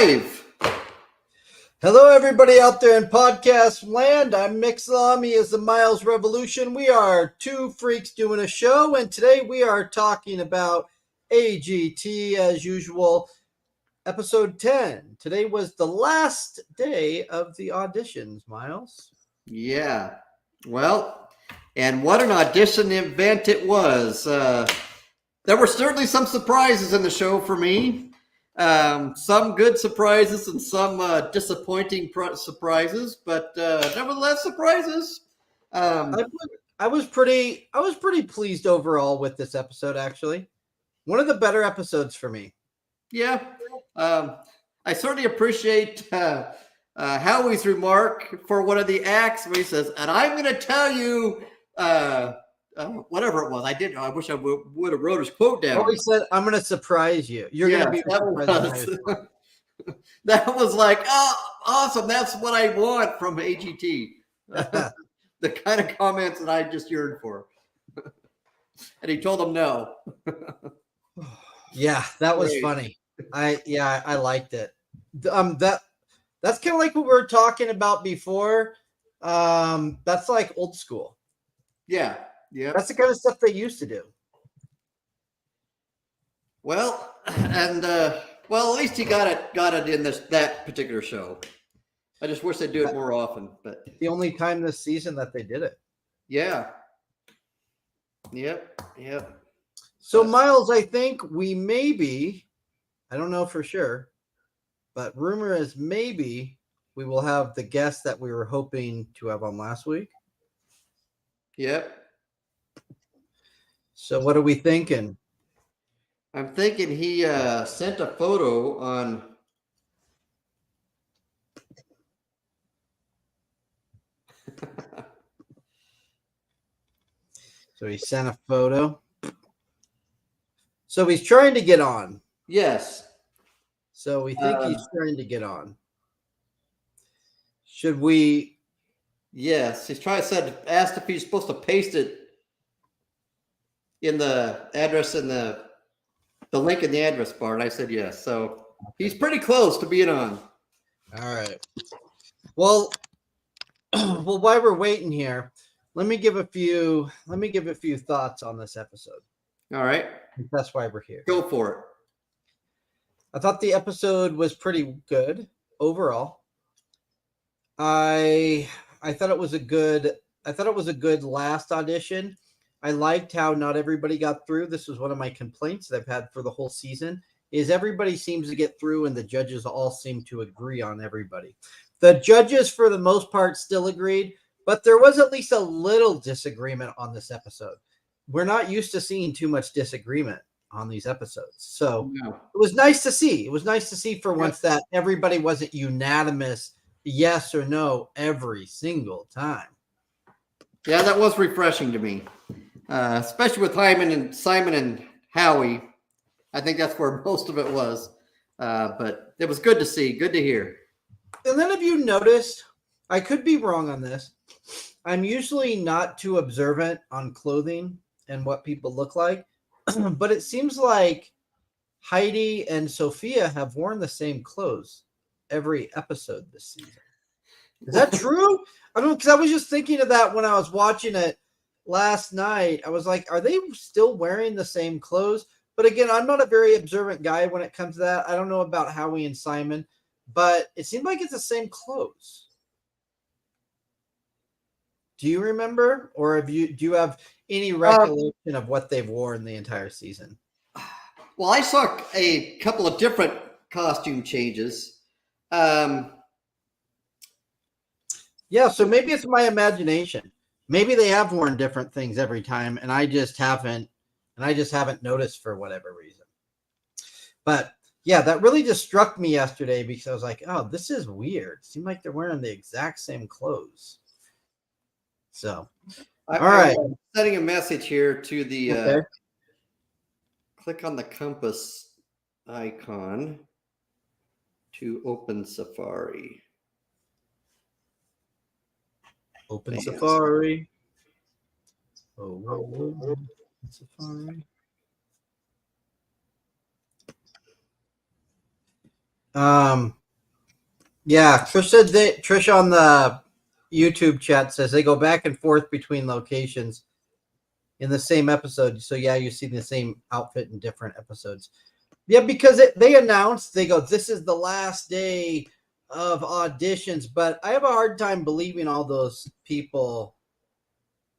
live. Hello, everybody out there in podcast land. I'm Mixlam. He is the Miles Revolution. We are two freaks doing a show, and today we are talking about AGT as usual, episode 10. Today was the last day of the auditions, Miles. Yeah. Well, and what an audition event it was. There were certainly some surprises in the show for me. Some good surprises and some disappointing surprises, but nevertheless surprises. I was pretty pleased overall with this episode. Actually, one of the better episodes for me. Yeah, I certainly appreciate Howie's remark for one of the acts where he says, "And I'm going to tell you." Whatever it was, I wish I would have wrote his quote down. Oh, he said, "I'm going to surprise you. You're going to be surprised." That was like, oh, awesome! That's what I want from AGT. The kind of comments that I just yearned for. And he told them no. Yeah, that was funny. I liked it. That's kind of like what we were talking about before. That's like old school. Yeah. Yeah. That's the kind of stuff they used to do. Well, and at least he got it in that particular show. I just wish they'd do it more often, but the only time this season that they did it. Yeah. Yep. So Miles, I think we maybe, I don't know for sure, but rumor is maybe we will have the guest that we were hoping to have on last week. Yep. So what are we thinking? I'm thinking he sent a photo on. So he sent a photo. So he's trying to get on. Yes. So we think he's trying to get on. Should we? Yes, he's asked if he's supposed to paste it in the address in the link in the address bar, and I said yes. So he's pretty close to being on. All right. Well, while we're waiting here, let me give a few thoughts on this episode. All right. That's why we're here. Go for it. I thought the episode was pretty good overall. I thought it was a good last audition. I liked how not everybody got through. This was one of my complaints that I've had for the whole season, is everybody seems to get through and the judges all seem to agree on everybody. The judges, for the most part, still agreed, but there was at least a little disagreement on this episode. We're not used to seeing too much disagreement on these episodes. So It was nice to see. It was nice to see for once that everybody wasn't unanimous yes or no every single time. Yeah, that was refreshing to me. Especially with Simon and Howie. I think that's where most of it was. But it was good to see, good to hear. And then have you noticed, I could be wrong on this, I'm usually not too observant on clothing and what people look like, but it seems like Heidi and Sophia have worn the same clothes every episode this season. Is that true? I don't know, because I was just thinking of that when I was watching it last night. I was like, are they still wearing the same clothes? But again, I'm not a very observant guy when it comes to that. I don't know about Howie and Simon, but it seemed like it's the same clothes. Do you remember, or do you have any recollection of what they've worn the entire season? Well, I saw a couple of different costume changes. Yeah, so maybe it's my imagination. Maybe they have worn different things every time, and I just haven't noticed for whatever reason. But yeah, that really just struck me yesterday because I was like, oh, this is weird. It seemed like they're wearing the exact same clothes. So, all right. I'm sending a message here to the click on the compass icon to open Safari. Open Safari. Safari. Yeah, Trish on the YouTube chat says they go back and forth between locations in the same episode. So yeah, you see the same outfit in different episodes. Yeah, because they announced, they go, this is the last day of auditions, but I have a hard time believing all those people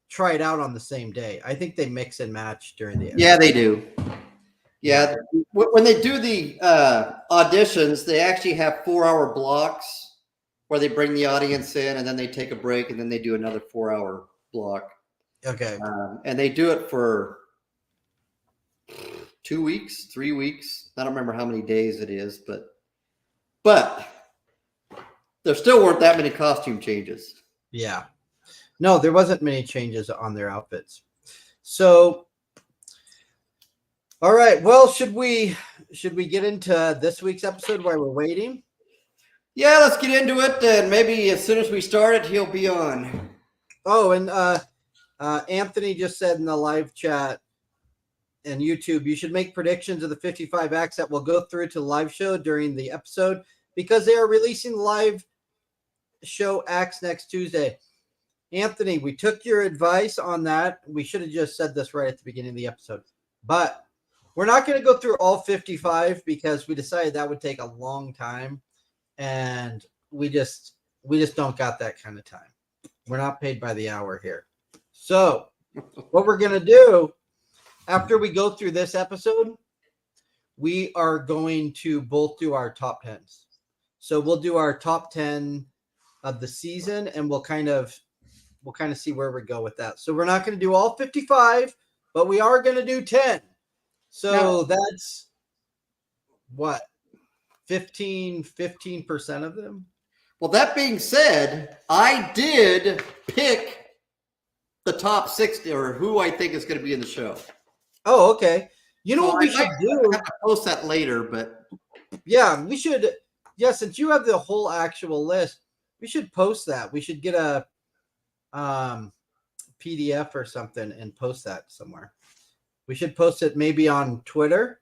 try it out on the same day. I think they mix and match during the Yeah, they do. Yeah, when they do the auditions, they actually have 4-hour blocks where they bring the audience in and then they take a break and then they do another 4-hour block. Okay. And they do it for 2 weeks, 3 weeks. I don't remember how many days it is, but there still weren't that many costume changes. Yeah. No, there wasn't many changes on their outfits. So, all right. Well, should we get into this week's episode while we're waiting? Yeah, let's get into it. And maybe as soon as we start it, he'll be on. Oh, and Anthony just said in the live chat and YouTube, you should make predictions of the 55 acts that will go through to the live show during the episode because they are releasing live show acts next Tuesday. Anthony, we took your advice on that. We should have just said this right at the beginning of the episode. But we're not going to go through all 55 because we decided that would take a long time. And we just don't got that kind of time. We're not paid by the hour here. So what we're going to do after we go through this episode, we are going to both do our top 10s. So we'll do our top 10 of the season and we'll kind of see where we go with that. So we're not going to do all 55, but we are going to do 10. So that's what? 15% of them. Well, that being said, I did pick the top 60 or who I think is going to be in the show. Oh, okay. You know what we should do? I have to post that later, but yeah, we should. Yeah, since you have the whole actual list, we should post that. We should get a PDF or something and post that somewhere. We should post it maybe on Twitter.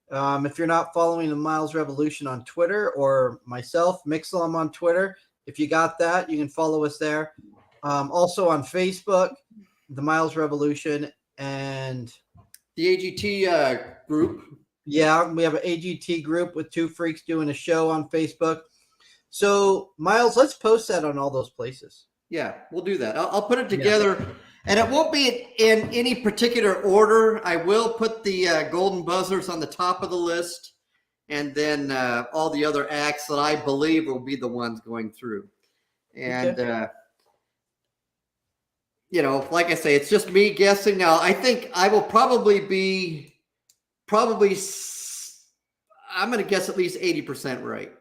If you're not following the Miles Revolution on Twitter or myself, Mixlam on Twitter, if you got that, you can follow us there. Also on Facebook, the Miles Revolution and the AGT group. Yeah, we have an AGT group with two freaks doing a show on Facebook. So, Miles, let's post that on all those places. Yeah, we'll do that. I'll put it together, and it won't be in any particular order. I will put the golden buzzers on the top of the list, and then all the other acts that I believe will be the ones going through. And, like I say, it's just me guessing. Now, I think I will probably I'm going to guess at least 80% right,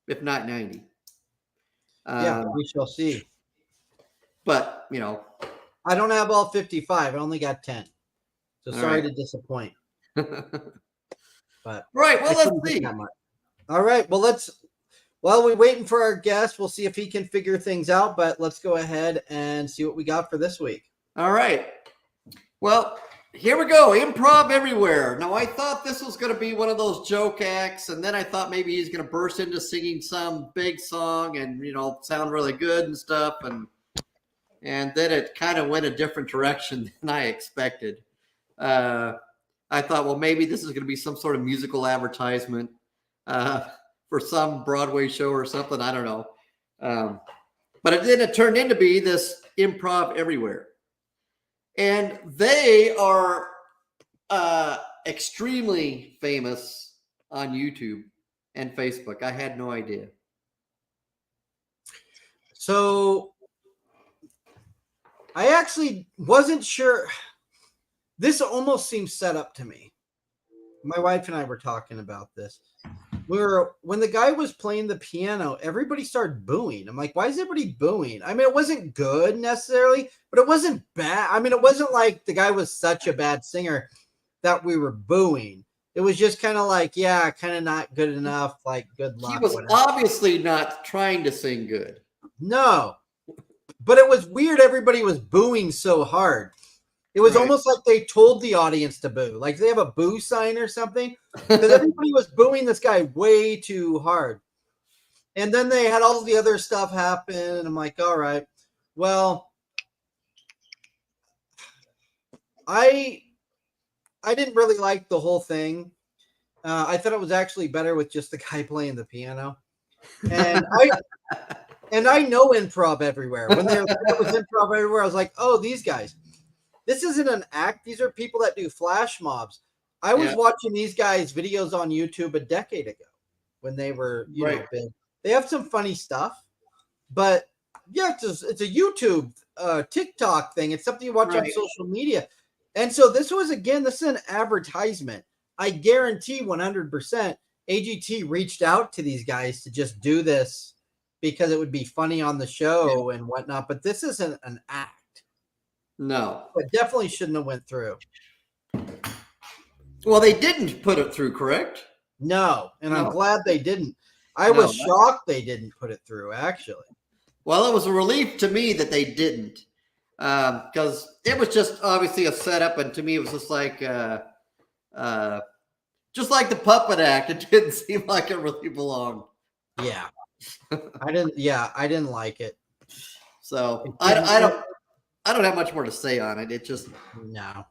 if not 90. Yeah, we shall see. But, I don't have all 55. I only got 10. So sorry to disappoint. But right. Well, let's see. All right. Well, while we're waiting for our guest, we'll see if he can figure things out. But let's go ahead and see what we got for this week. All right. Well, here we go. Improv Everywhere. Now, I thought this was going to be one of those joke acts, and then I thought maybe he's going to burst into singing some big song and, sound really good and stuff. And then it kind of went a different direction than I expected. I thought, well, maybe this is going to be some sort of musical advertisement for some Broadway show or something. I don't know. But it turned into be this Improv Everywhere. And they are extremely famous on YouTube and Facebook. I had no idea. So I actually wasn't sure. This almost seems set up to me. My wife and I were talking about this. When the guy was playing the piano, everybody started booing. I'm like, why is everybody booing? I mean, it wasn't good necessarily, but it wasn't bad. I mean, it wasn't like the guy was such a bad singer that we were booing. It was just kind of like, yeah, kind of not good enough. Like, good luck. He was obviously not trying to sing good. No, but it was weird. Everybody was booing so hard. It was Right. almost like they told the audience to boo. Like they have a boo sign or something. Because everybody was booing this guy way too hard. And then they had all the other stuff happen. And I'm like, all right. Well, I didn't really like the whole thing. I thought it was actually better with just the guy playing the piano. And I know Improv Everywhere. When it was Improv Everywhere, I was like, oh, these guys. This isn't an act. These are people that do flash mobs. I was watching these guys' videos on YouTube a decade ago when they were, you know, big. They have some funny stuff, but yeah, it's a YouTube, TikTok thing. It's something you watch on social media. And so this is an advertisement. I guarantee 100% AGT reached out to these guys to just do this because it would be funny on the show and whatnot. But this isn't an act. No. It definitely shouldn't have went through. Well, they didn't put it through, correct? No, and I'm glad they didn't. I was shocked they didn't put it through, actually. Well, it was a relief to me that they didn't, because it was just obviously a setup, and to me it was just like the puppet act. It didn't seem like it really belonged. Yeah, I didn't like it. So I don't have much more to say on it. It just no.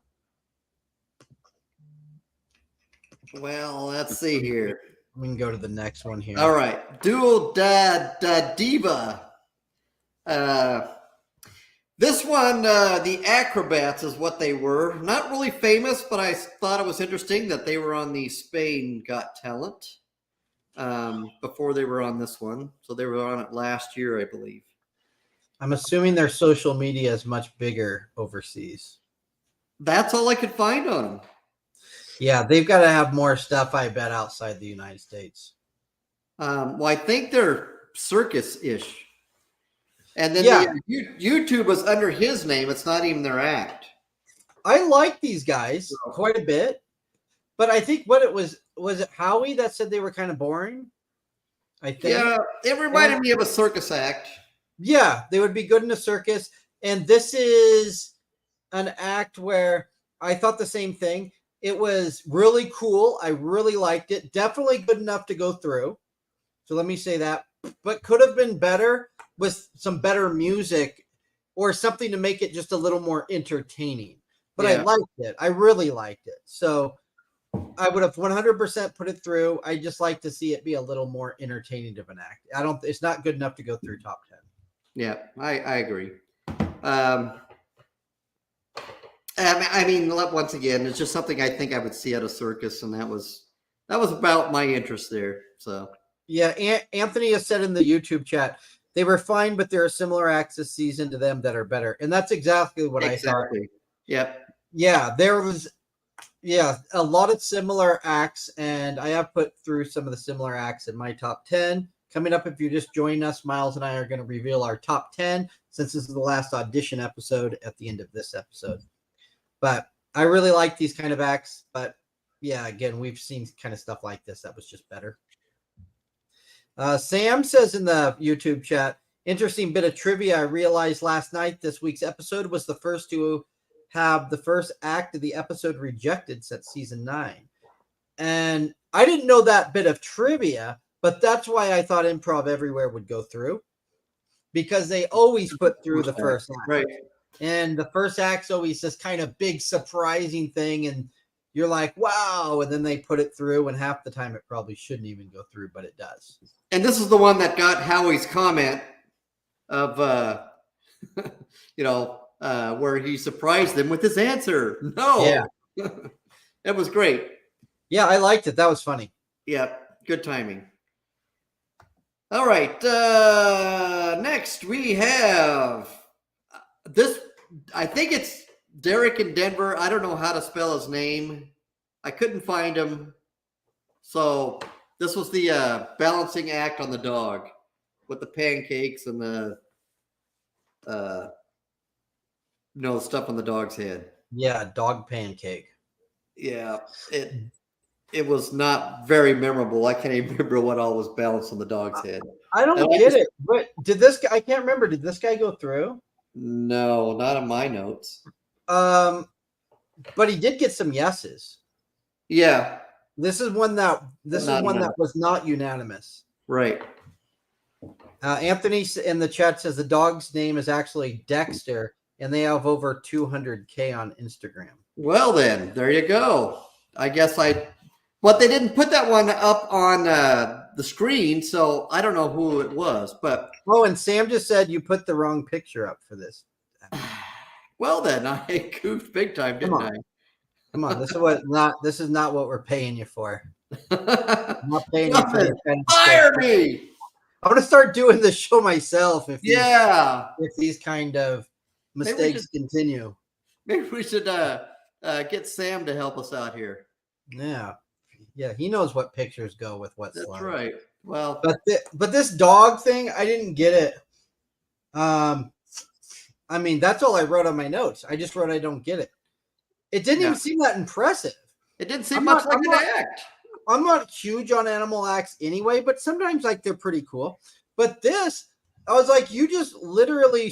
Well, let's see here. We can go to the next one here. All right, Dual Dadiva. This one, the acrobats is what they were. Not really famous, but I thought it was interesting that they were on the Spain Got Talent before they were on this one. So they were on it last year, I believe. I'm assuming their social media is much bigger overseas. That's all I could find on them. Yeah, they've got to have more stuff, I bet, outside the United States. Well, I think they're circus-ish. And then YouTube was under his name. It's not even their act. I like these guys quite a bit. But I think what it was it Howie that said they were kind of boring? I think. Yeah, it reminded me of a circus act. Yeah, they would be good in a circus. And this is an act where I thought the same thing. It was really cool. I really liked it. Definitely good enough to go through. So let me say that. But could have been better with some better music or something to make it just a little more entertaining. But I liked it. I really liked it. So I would have 100% put it through. I just like to see it be a little more entertaining of an act. It's not good enough to go through top 10. Yeah, I agree. I mean, once again, it's just something I think I would see at a circus, and that was about my interest there. So yeah, Anthony has said in the YouTube chat they were fine, but there are similar acts this season to them that are better, and that's exactly what I thought. Yep. Yeah, there was a lot of similar acts, and I have put through some of the similar acts in my top 10. Coming up, if you just join us, Miles and I are going to reveal our top 10 since this is the last audition episode at the end of this episode. But I really like these kind of acts. But yeah, again, we've seen kind of stuff like this that was just better. Sam says in the YouTube chat, interesting bit of trivia. I realized last night this week's episode was the first to have the first act of the episode rejected since season 9. And I didn't know that bit of trivia, but that's why I thought Improv Everywhere would go through, because they always put through the first act. Right. And the first act's always this kind of big surprising thing, and you're like, wow, and then they put it through, and half the time it probably shouldn't even go through, but it does. And this is the one that got Howie's comment of, where he surprised them with his answer. No. Yeah. It was great. Yeah, I liked it. That was funny. Yeah, good timing. All right. Next, we have this. I think it's Derrick in Denver. I don't know how to spell his name. I couldn't find him. So this was the balancing act on the dog with the pancakes and the stuff on the dog's head. Yeah, dog pancake. Yeah, it was not very memorable. I can't even remember what all was balanced on the dog's head. I don't get it. But did this guy? I can't remember. Did this guy go through? No, not on my notes. But he did get some yeses. Yeah. This is one that Not was not unanimous. right. Anthony in the chat says the dog's name is actually Dexter, and they have over 200K on Instagram. Well, then there you go. I guess but they didn't put that one up on the screen, so I don't know who it was. But and Sam just said you put the wrong picture up for this. Well, then I goofed big time, didn't I? Come on, this is not what we're paying you for. I'm not paying you for Nothing. this kind of Fire stuff. me! I'm gonna start doing the show myself if Yeah. if these kind of mistakes continue. Maybe we should get Sam to help us out here. Yeah, he knows what pictures go with what. That's slide. right. Well, but this dog thing, I didn't get it. I mean, that's all I wrote on my notes. I just wrote I don't get it. It didn't even seem that impressive. It didn't seem much like an act. I'm not huge on animal acts anyway, but sometimes like they're pretty cool. But this, I was like, you just literally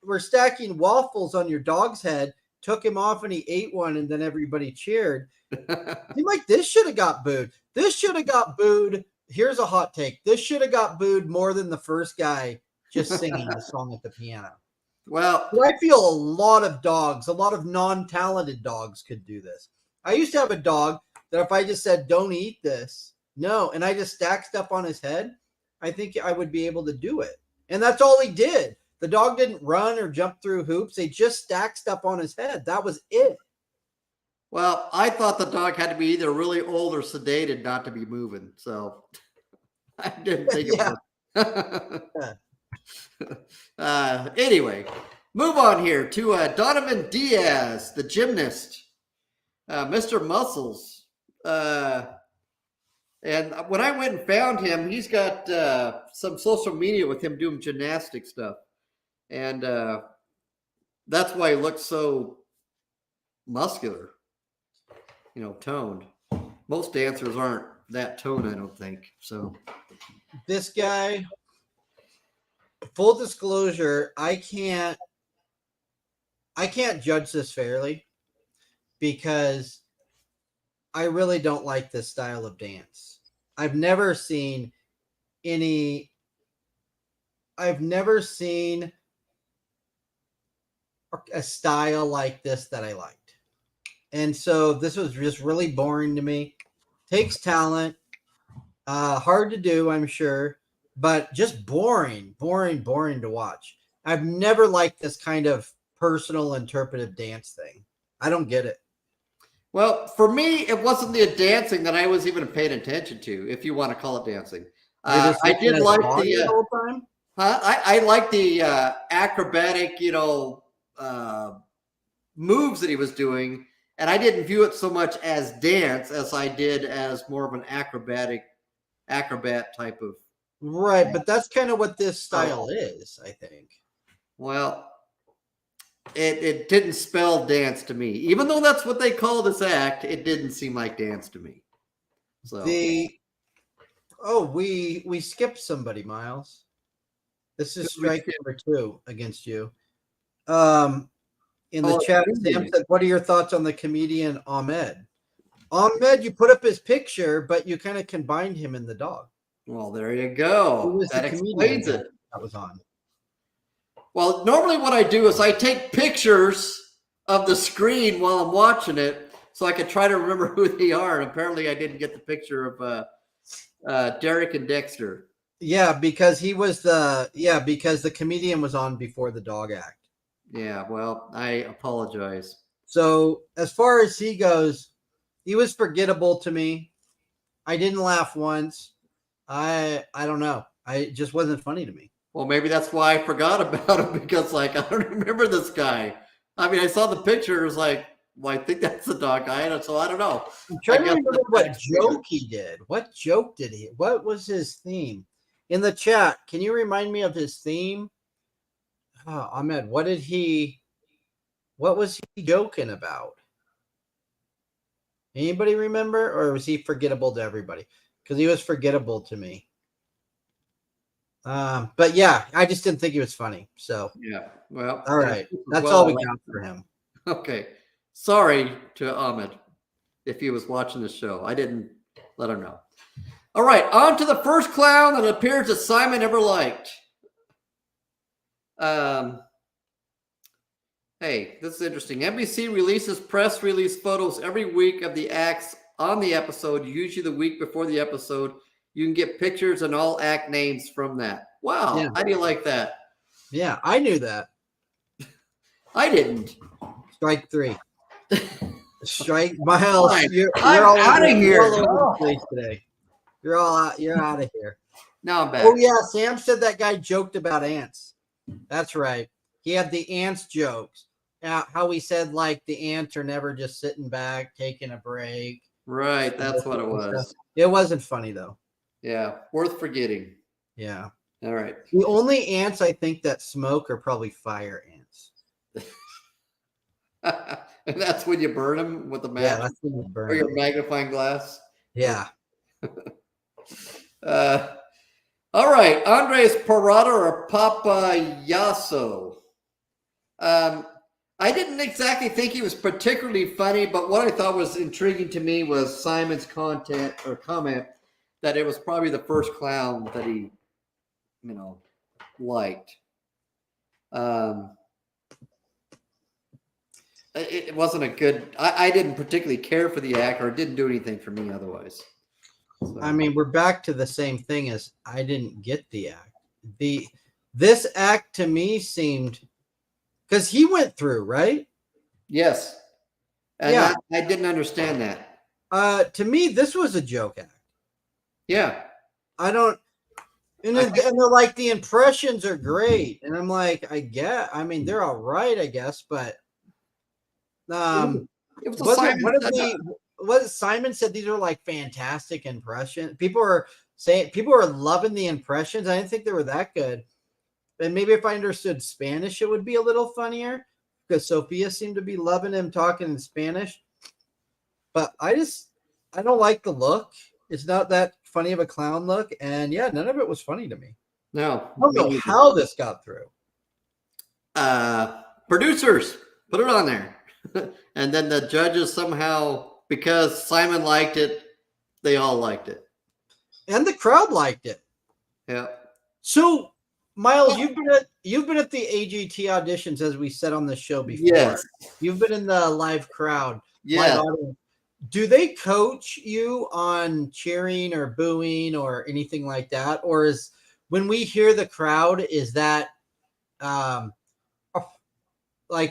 were stacking waffles on your dog's head, took him off and he ate one, and then everybody cheered. I'm like, this should have got booed. This should have got booed. Here's a hot take. This should have got booed more than the first guy just singing the song at the piano. Well, I feel a lot of non-talented dogs could do this. I used to have a dog that if I just said, don't eat this, no, and I just stacked stuff on his head, I think I would be able to do it. And that's all he did. The dog didn't run or jump through hoops. They just stacked stuff on his head. That was it. Well, I thought the dog had to be either really old or sedated not to be moving. So I didn't think it was. Anyway, move on here to Donovyn Diaz, the gymnast, Mr. Muscles. And when I went and found him, he's got some social media with him doing gymnastic stuff. And that's why he looks so muscular, toned. Most dancers aren't that toned, I don't think. So this guy, full disclosure, I can't judge this fairly because I really don't like this style of dance. I've never seen a style like this that I liked. And so this was just really boring to me. Takes talent, hard to do, I'm sure, but just boring to watch. I've never liked this kind of personal interpretive dance thing. I don't get it. Well, for me, it wasn't the dancing that I was even paying attention to, if you want to call it dancing. I did like the whole time. I like the acrobatic, moves that he was doing, and I didn't view it so much as dance as I did as more of an acrobat type of. Right, but that's kind of what this style is, I think. Well, it didn't spell dance to me. Even though that's what they call this act, it didn't seem like dance to me. So we skipped somebody, Miles. This is strike number 2 against you. In the chat, Sam said, what are your thoughts on the comedian Ahmed? Ahmed, you put up his picture, but you kind of combined him in the dog. Well, there you go. That explains it. That was on. Well, normally what I do is I take pictures of the screen while I'm watching it so I can try to remember who they are. And apparently I didn't get the picture of Derrick and Dexter. Yeah, because because the comedian was on before the dog act. Yeah, well, I apologize. So as far as he goes, he was forgettable to me. I didn't laugh once. I don't know. It just wasn't funny to me. Well, maybe that's why I forgot about him, because I don't remember this guy. I mean, I saw the picture. It was like, well, I think that's the dog guy. So I don't know. I'm trying to remember what joke he did. What joke did he? What was his theme? In the chat, can you remind me of his theme? Oh, Ahmed, what was he joking about? Anybody remember? Or was he forgettable to everybody? Because he was forgettable to me. But yeah, I just didn't think he was funny. So Yeah. Well, all right, that's well, all we got for him. Okay. Sorry to Ahmed if he was watching the show. I didn't let him know. All right, on to the first clown that appears that Simon ever liked. Hey, this is interesting. NBC releases press release photos every week of the acts on the episode, usually the week before the episode. You can get pictures and all act names from that. Wow, Yeah. how do you like that? Yeah, I knew that. I didn't. Strike 3. Strike Miles. Fine. You're I'm all outta over, here. You're all over the place today. You're all out. You're out of here. Now I'm back. Oh yeah, Sam said that guy joked about ants. That's right. He had the ants jokes. How he said like the ants are never just sitting back taking a break. Right, that's what it was. It wasn't funny though. Yeah, worth forgetting. Yeah. All right. The only ants I think that smoke are probably fire ants. And that's when you burn them with the match, Yeah, that's when you burn or your them. magnifying glass. Yeah. All right, Andres Parada or Papayaso. I didn't exactly think he was particularly funny, but what I thought was intriguing to me was Simon's content or comment that it was probably the first clown that he, liked. It wasn't a good. I didn't particularly care for the act, or it didn't do anything for me otherwise. So. I mean, we're back to the same thing as I didn't get the act. This act to me seemed because he went through, right? Yes. And yeah. I didn't understand that. To me, this was a joke act. Yeah. I don't. And they're like, the impressions are great. And I'm like, I mean, they're all right, I guess. But it was what Simon said, these are like fantastic impressions. People are loving the impressions. I didn't think they were that good. And maybe if I understood Spanish, it would be a little funnier because Sophia seemed to be loving him talking in Spanish. But I don't like the look. It's not that funny of a clown look. And yeah, none of it was funny to me. No. I don't know how this got through. Producers put it on there. And then the judges somehow, because Simon liked it, they all liked it. And the crowd liked it. Yeah. So, Miles, you've been at the AGT auditions, as we said on the show before. Yes. You've been in the live crowd. Yeah. Do they coach you on cheering or booing or anything like that? Or is when we hear the crowd, is that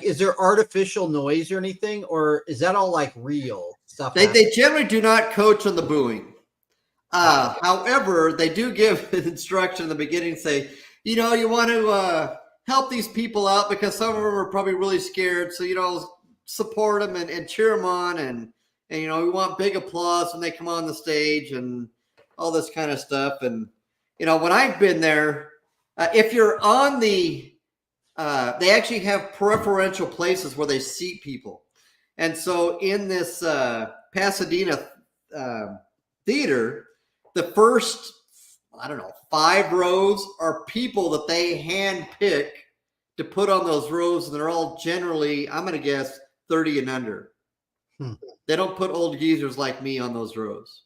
is there artificial noise or anything? Or is that all like real stuff? They generally do not coach on the booing. However, they do give instruction in the beginning, say, you want to help these people out because some of them are probably really scared. So, support them and cheer them on. And we want big applause when they come on the stage and all this kind of stuff. And, when I've been there, if you're on they actually have preferential places where they seat people. And so in this Pasadena theater, the first, 5 rows are people that they hand pick to put on those rows. And they're all generally, I'm going to guess, 30 and under. They don't put old geezers like me on those rows.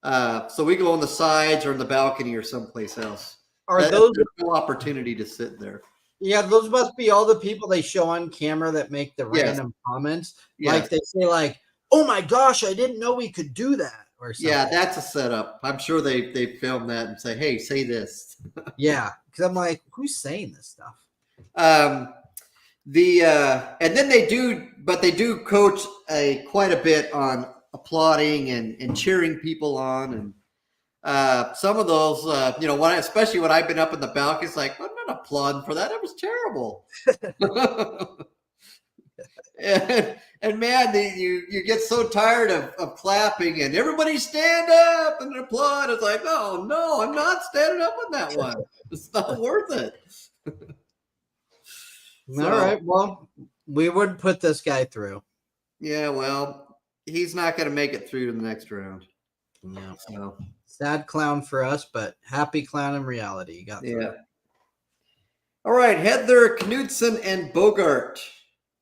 So we go on the sides or in the balcony or someplace else. There's no opportunity to sit there. Yeah, those must be all the people they show on camera that make the random comments. Yes. Like they say, "Oh my gosh, I didn't know we could do that," or something. Yeah, that's a setup. I'm sure they film that and say, "Hey, say this." Yeah, because I'm like, who's saying this stuff? And then they do coach quite a bit on applauding and cheering people on, and some of those, especially when I've been up in the balcony, it's like, I'm not applauding for that. It was terrible. and man, you get so tired of clapping and everybody stand up and applaud. It's like, oh no, I'm not standing up on that one. It's not worth it. All right. Well, we would put this guy through. Yeah, well, he's not going to make it through to the next round. No. Sad clown for us, but happy clown in reality. You got through. Yeah. All right, Heather, Knudsen, and Bogart.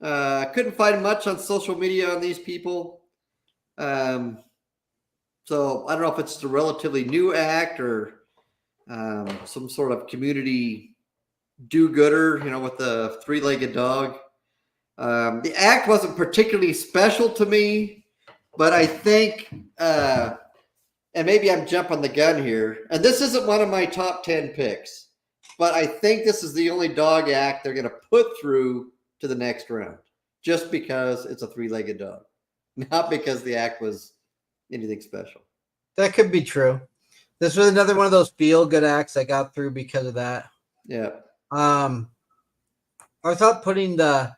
Couldn't find much on social media on these people. So I don't know if it's a relatively new act or some sort of community do-gooder, with the three-legged dog. The act wasn't particularly special to me, but I think, and maybe I'm jumping the gun here, and this isn't one of my top 10 picks, but I think this is the only dog act they're going to put through to the next round, just because it's a three-legged dog, not because the act was anything special. That could be true. This was another one of those feel-good acts I got through because of that. Yeah. I thought putting no,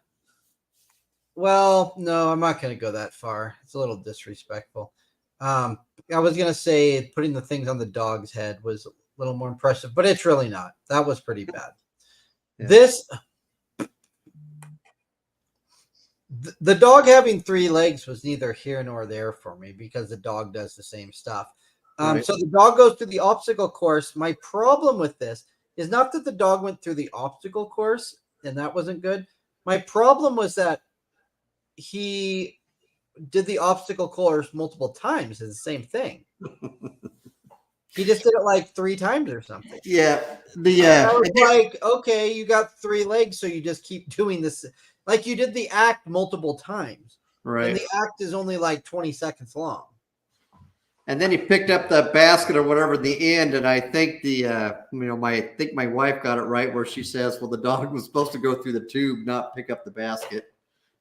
I'm not going to go that far. It's a little disrespectful. I was going to say putting the things on the dog's head was a little more impressive, but it's really not. That was pretty bad. Yeah. The dog having three legs was neither here nor there for me because the dog does the same stuff. Right. So the dog goes through the obstacle course. My problem with this is not that the dog went through the obstacle course and that wasn't good. My problem was that he did the obstacle course multiple times. It's the same thing. He just did it like 3 times or something. Yeah. I was like, okay, you got 3 legs, so you just keep doing this. Like you did the act multiple times. Right. And the act is only like 20 seconds long. And then he picked up the basket or whatever at the end, and I think my wife got it right where she says, "Well, the dog was supposed to go through the tube, not pick up the basket."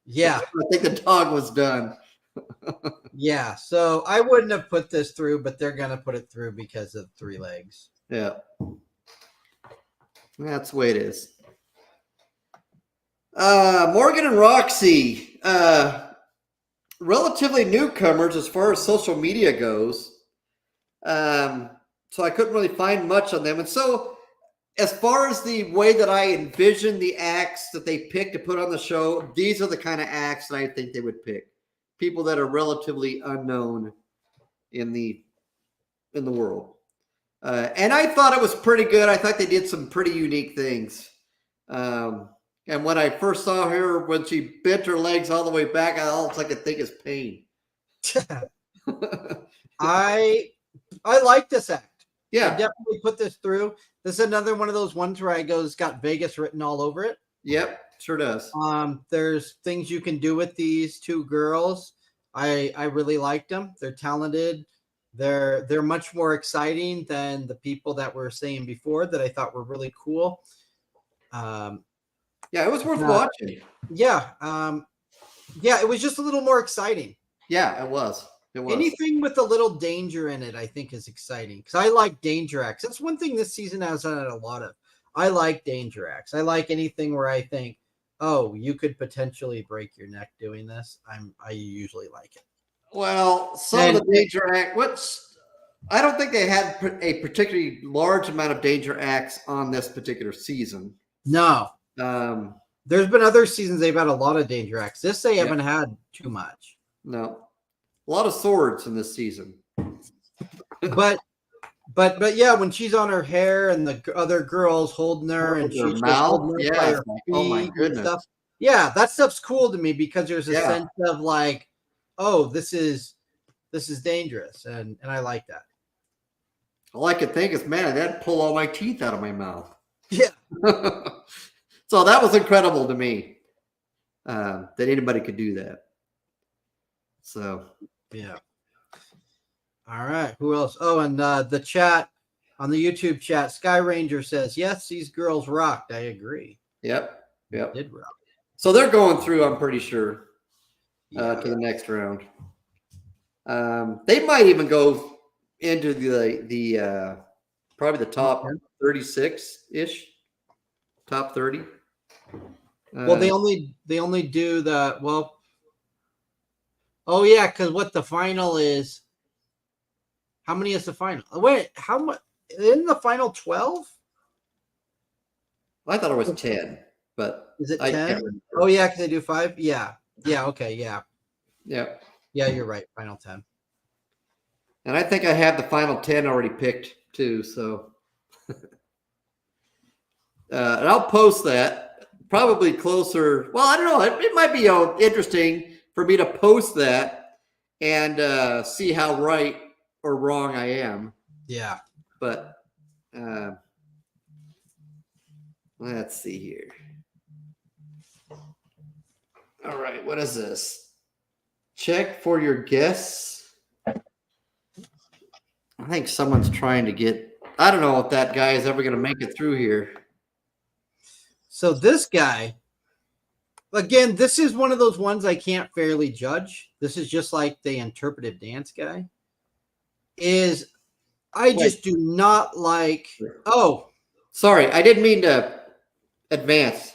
Yeah, I think the dog was done. Yeah, so I wouldn't have put this through, but they're gonna put it through because of 3 legs. Yeah, that's the way it is. Morgan and Roxy. Relatively newcomers as far as social media goes. So I couldn't really find much on them. And so as far as the way that I envision the acts that they pick to put on the show, these are the kind of acts that I think they would pick. People that are relatively unknown in the world. And I thought it was pretty good. I thought they did some pretty unique things. And when I first saw her, when she bent her legs all the way back, all I could think is pain. I like this act. Yeah. I definitely put this through. This is another one of those ones where I go, it's got Vegas written all over it. Yep, sure does. There's things you can do with these 2 girls. I really liked them. They're talented. They're much more exciting than the people that were saying before that I thought were really cool. Yeah, it was worth watching. Yeah. It was just a little more exciting. Yeah, it was. It was. Anything with a little danger in it, I think, is exciting because I like danger acts. That's one thing this season has had a lot of. I like danger acts. I like anything where I think, oh, you could potentially break your neck doing this. I usually like it. Well, some of the danger act. I don't think they had a particularly large amount of danger acts on this particular season. No. There's been other seasons they've had a lot of danger acts. This they haven't had too much. No. A lot of swords in this season. but yeah, when she's on her hair and the other girls holding her and she's mouth, her oh my goodness. Stuff. Yeah, that stuff's cool to me because there's a sense of like, oh, this is dangerous, and I like that. All I could think is, man, that'd pull all my teeth out of my mouth. Yeah. So that was incredible to me that anybody could do that. So, yeah. All right. Who else? Oh, and the chat on the YouTube chat, Sky Ranger says, yes, these girls rocked. I agree. Yep. They did rock. So they're going through, I'm pretty sure, to the next round. They might even go into the probably the top 36-ish. Top 30. Well, they only do the oh yeah, because what the final is. How many is the final? Wait, how much in the final 12? I thought it was 10, but is it 10? Oh yeah, because they do 5. Yeah. Okay. Yeah. Yeah. Yeah, you're right. Final 10. And I think I have the final 10 already picked too. So, and I'll post that probably closer. Well, I don't know. It might be interesting for me to post that and see how right or wrong I am. Yeah. But let's see here. All right. What is this? Check for your guests. I think someone's trying to get, I don't know if that guy is ever going to make it through here. So this guy, again, this is one of those ones I can't fairly judge. This is just like the interpretive dance guy. I just do not like, Sorry, I didn't mean to advance.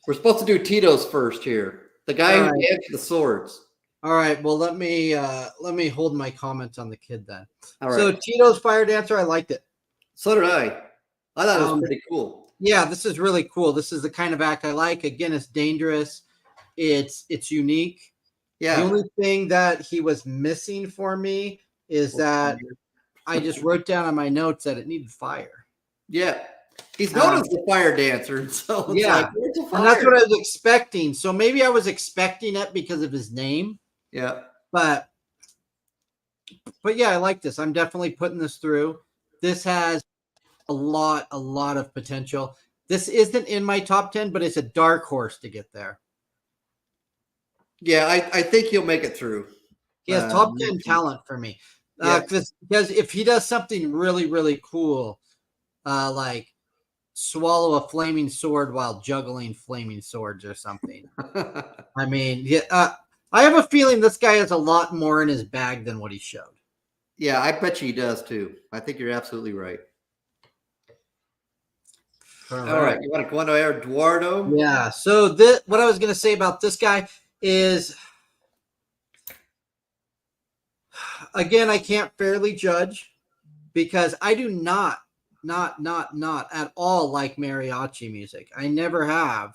We're supposed to do Titos first here. The guy who danced the swords. All right, well, let me hold my comments on the kid then. All right. So Titos Firedancer, I liked it. So did I. I thought it was pretty cool. Yeah, this is really cool. This is the kind of act I like. Again, it's dangerous. It's unique. Yeah. The only thing that he was missing for me is that I just wrote down on my notes that it needed fire. Yeah. He's known as the fire dancer. So it's yeah. like, where's the fire? And that's what I was expecting. So maybe I was expecting it because of his name. Yeah. But yeah, I like this. I'm definitely putting this through. This has a lot of potential. This isn't in my top 10, but it's a dark horse to get there. Yeah, I think he'll make it through. He has top 10 talent for me. Because if he does something really, really cool, like swallow a flaming sword while juggling flaming swords or something. I mean, I have a feeling this guy has a lot more in his bag than what he showed. Yeah, I bet you he does too. I think you're absolutely right. All right. You want to go on to Eduardo? Yeah. So what I was going to say about this guy is, again, I can't fairly judge because I do not at all like mariachi music. I never have.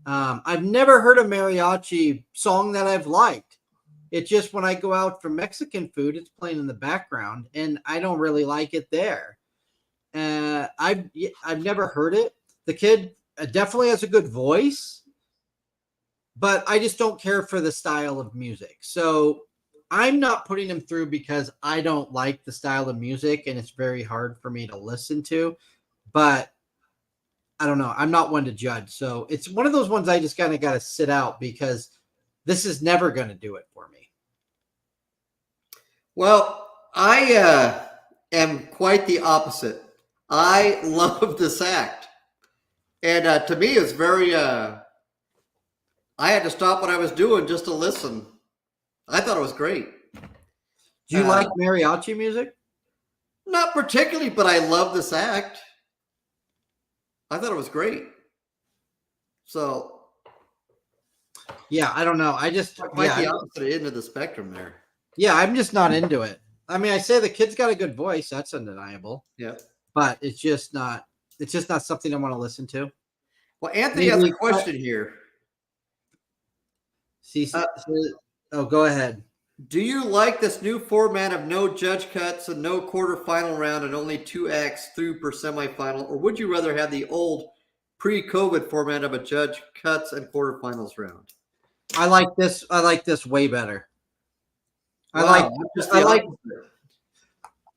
I've never heard a mariachi song that I've liked. It's just when I go out for Mexican food, it's playing in the background, and I don't really like it there. I've never heard it. The kid definitely has a good voice, but I just don't care for the style of music. So I'm not putting him through because I don't like the style of music, and it's very hard for me to listen to. But I don't know. I'm not one to judge. So it's one of those ones I just kind of got to sit out because this is never going to do it for me. Well, I am quite the opposite. I love this act. And to me, it's very, I had to stop what I was doing just to listen. I thought it was great. Do you like mariachi music? Not particularly, but I love this act. I thought it was great. So, yeah, I don't know. I just quite the opposite end of the spectrum there. Yeah, I'm just not into it. I mean, I say the kid's got a good voice. That's undeniable. Yeah, but it's just not something I want to listen to. Well, Anthony has a question here. Go ahead. Do you like this new format of no judge cuts and no quarterfinal round and only 2 acts through per semifinal, or would you rather have the old pre-COVID format of a judge cuts and quarterfinals round? I like this. I like this way better. I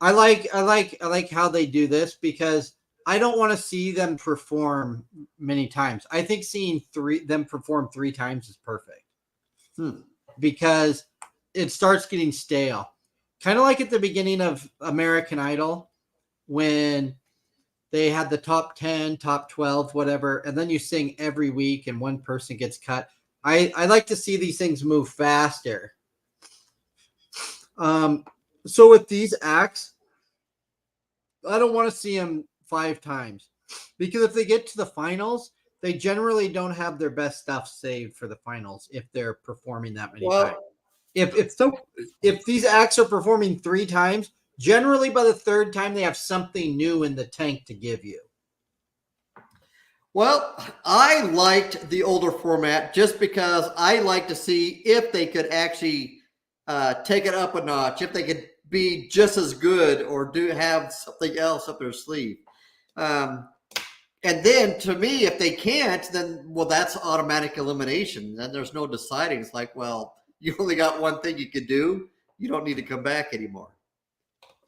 like how they do this because I don't want to see them perform many times. I think seeing them perform 3 times is perfect. Because it starts getting stale. Kind of like at the beginning of American Idol when they had the top 10, top 12, whatever, and then you sing every week and one person gets cut. I like to see these things move faster. So with these acts, I don't want to see them 5 times because if they get to the finals, they generally don't have their best stuff saved for the finals if they're performing that many times. If these acts are performing 3 times, generally by the 3rd time they have something new in the tank to give you. Well, I liked the older format just because I like to see if they could actually take it up a notch, if they could be just as good or do have something else up their sleeve. And then to me, if they can't, then, well, that's automatic elimination. Then there's no deciding. It's like, well, you only got one thing you could do. You don't need to come back anymore.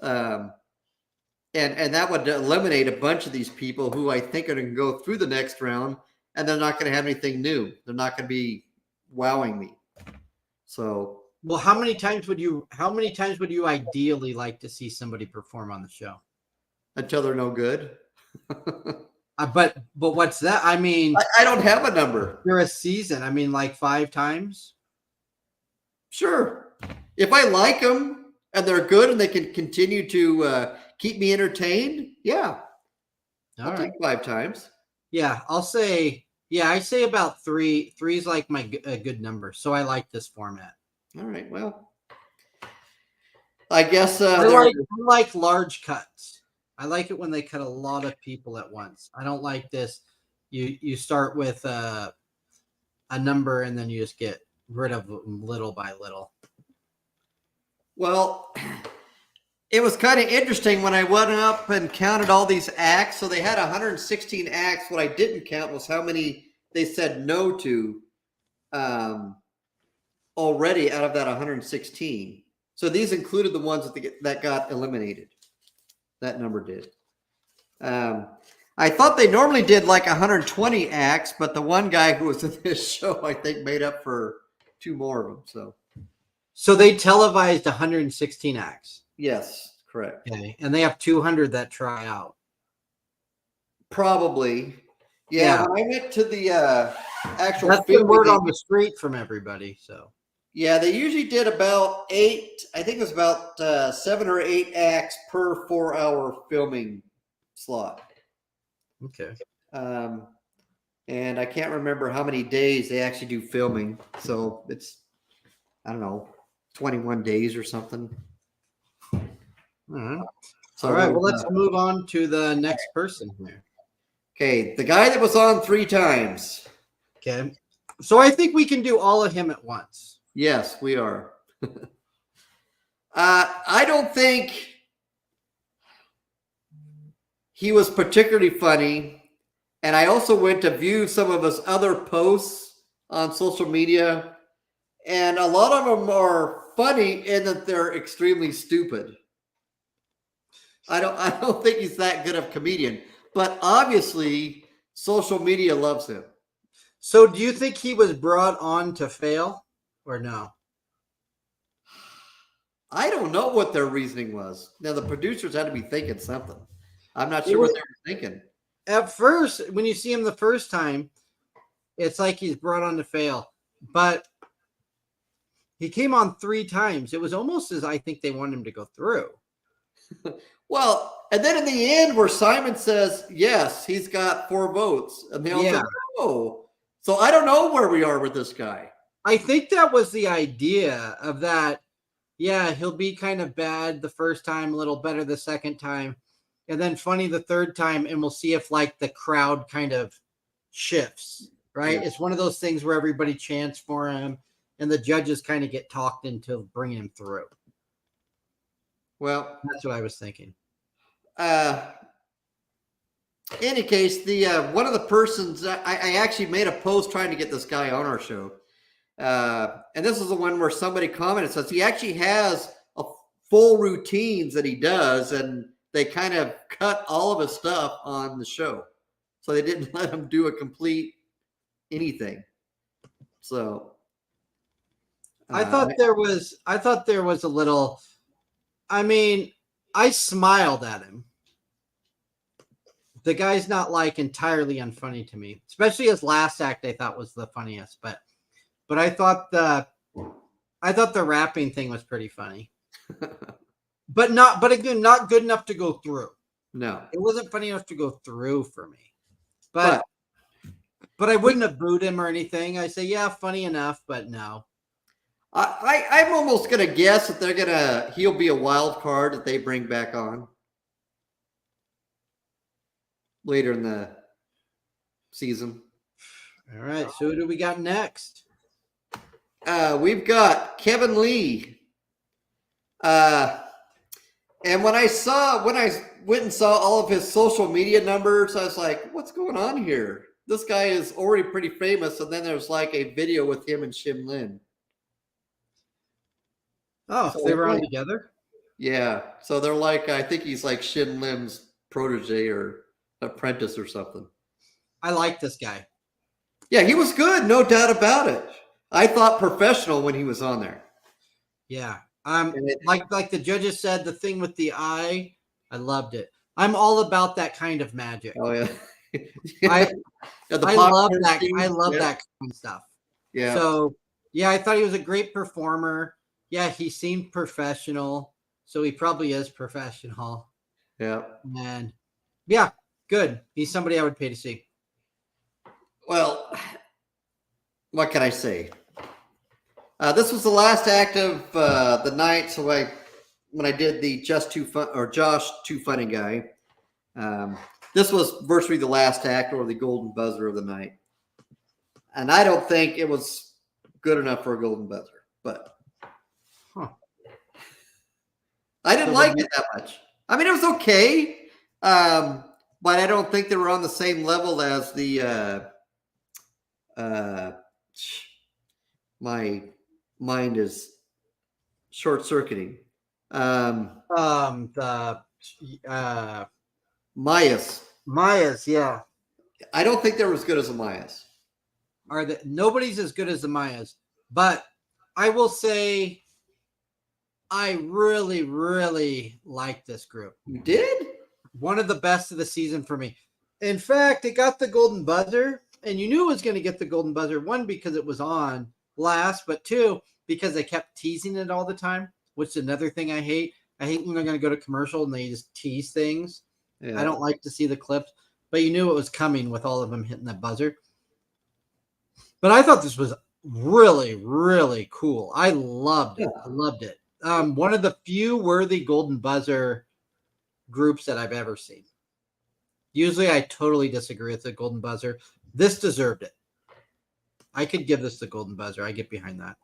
And that would eliminate a bunch of these people who I think are going to go through the next round, and they're not going to have anything new. They're not going to be wowing me. So, well, how many times would you ideally like to see somebody perform on the show? Until they're no good. But what's that? I mean, I don't have a number. For a season, I mean, like 5 times. Sure, if I like them and they're good and they can continue to keep me entertained, yeah, I'll take 5 times. Yeah, I'll say. Yeah, I say about 3. 3 is like a good number, so I like this format. All right, well, I guess I like large cuts. I like it when they cut a lot of people at once. I don't like this. You start with a number and then you just get rid of them little by little. Well, it was kind of interesting when I went up and counted all these acts. So they had 116 acts. What I didn't count was how many they said no to already out of that 116. So these included the ones that got eliminated. That number did. I thought they normally did like 120 acts, but the one guy who was in this show, I think, made up for 2 more of them. So they televised 116 acts. Yes, correct. Okay, and they have 200 that try out. Probably. Yeah. When I went to the actual. That's the word on the street from everybody. So. Yeah, they usually did about 8. I think it was about 7 or 8 acts per 4-hour filming slot. Okay. And I can't remember how many days they actually do filming. So it's, I don't know, 21 days or something. All right. So all right. Well, let's move on to the next person here. Okay, the guy that was on 3 times. Okay. So I think we can do all of him at once. Yes, we are. I don't think he was particularly funny. And I also went to view some of his other posts on social media. And a lot of them are funny in that they're extremely stupid. I don't think he's that good of a comedian. But obviously, social media loves him. So do you think he was brought on to fail? Or no? I don't know what their reasoning was. Now, the producers had to be thinking something. I'm not sure what they were thinking. At first, when you see him the first time, it's like he's brought on to fail. But he came on 3 times. It was almost as I think they wanted him to go through. Well, and then in the end where Simon says, yes, he's got 4 votes. And they all say, no. So I don't know where we are with this guy. I think that was the idea of that. Yeah, he'll be kind of bad the first time, a little better the second time, and then funny the third time, and we'll see if like the crowd kind of shifts, right? Yeah. It's one of those things where everybody chants for him, and the judges kind of get talked into bringing him through. Well, that's what I was thinking. In any case, the one of the persons, I actually made a post trying to get this guy on our show. And this is the one where somebody commented, says he actually has a full routines that he does, and they kind of cut all of his stuff on the show. So they didn't let him do a complete anything. So I thought there was a little, I mean, I smiled at him. The guy's not like entirely unfunny to me, especially his last act I thought was the funniest, but I thought the rapping thing was pretty funny. but again, not good enough to go through. No. It wasn't funny enough to go through for me. But I wouldn't have booed him or anything. I say, yeah, funny enough, but no. I'm almost gonna guess that he'll be a wild card that they bring back on later in the season. All right, so who do we got next? We've got Kevin Lee. And when I went and saw all of his social media numbers, I was like, what's going on here? This guy is already pretty famous. And then there's like a video with him and Shim Lin. Oh, So they were on together? Yeah. So they're like, I think he's like Shin Lim's protege or apprentice or something. I like this guy. Yeah, he was good. No doubt about it. I thought professional when he was on there. Yeah. Like the judges said, the thing with the eye, I loved it. I'm all about that kind of magic. Oh, yeah. I love that. Scene. I love that kind of stuff. Yeah. So, yeah, I thought he was a great performer. Yeah, he seemed professional. So he probably is professional. Yeah. And yeah, good. He's somebody I would pay to see. Well, what can I say? This was the last act of the night. So when I did the Josh Too Funny guy, this was virtually the last act or the golden buzzer of the night. And I don't think it was good enough for a golden buzzer, but I didn't like it that much. I mean, it was okay, but I don't think they were on the same level as the my mind is short-circuiting. Maya's, yeah. I don't think they're as good as the Mayas. Nobody's as good as the Mayas, but I will say I really, really like this group. You did? One of the best of the season for me. In fact, it got the golden buzzer, and you knew it was going to get the golden buzzer. One, because it was on last, but two, because they kept teasing it all the time, which is another thing I hate. I hate when they're going to go to commercial and they just tease things. Yeah. I don't like to see the clips, but you knew it was coming with all of them hitting that buzzer. But I thought this was really, really cool. I loved it. I loved it. One of the few worthy golden buzzer groups that I've ever seen. Usually I totally disagree with the golden buzzer. This deserved it. I could give this the golden buzzer. I get behind that.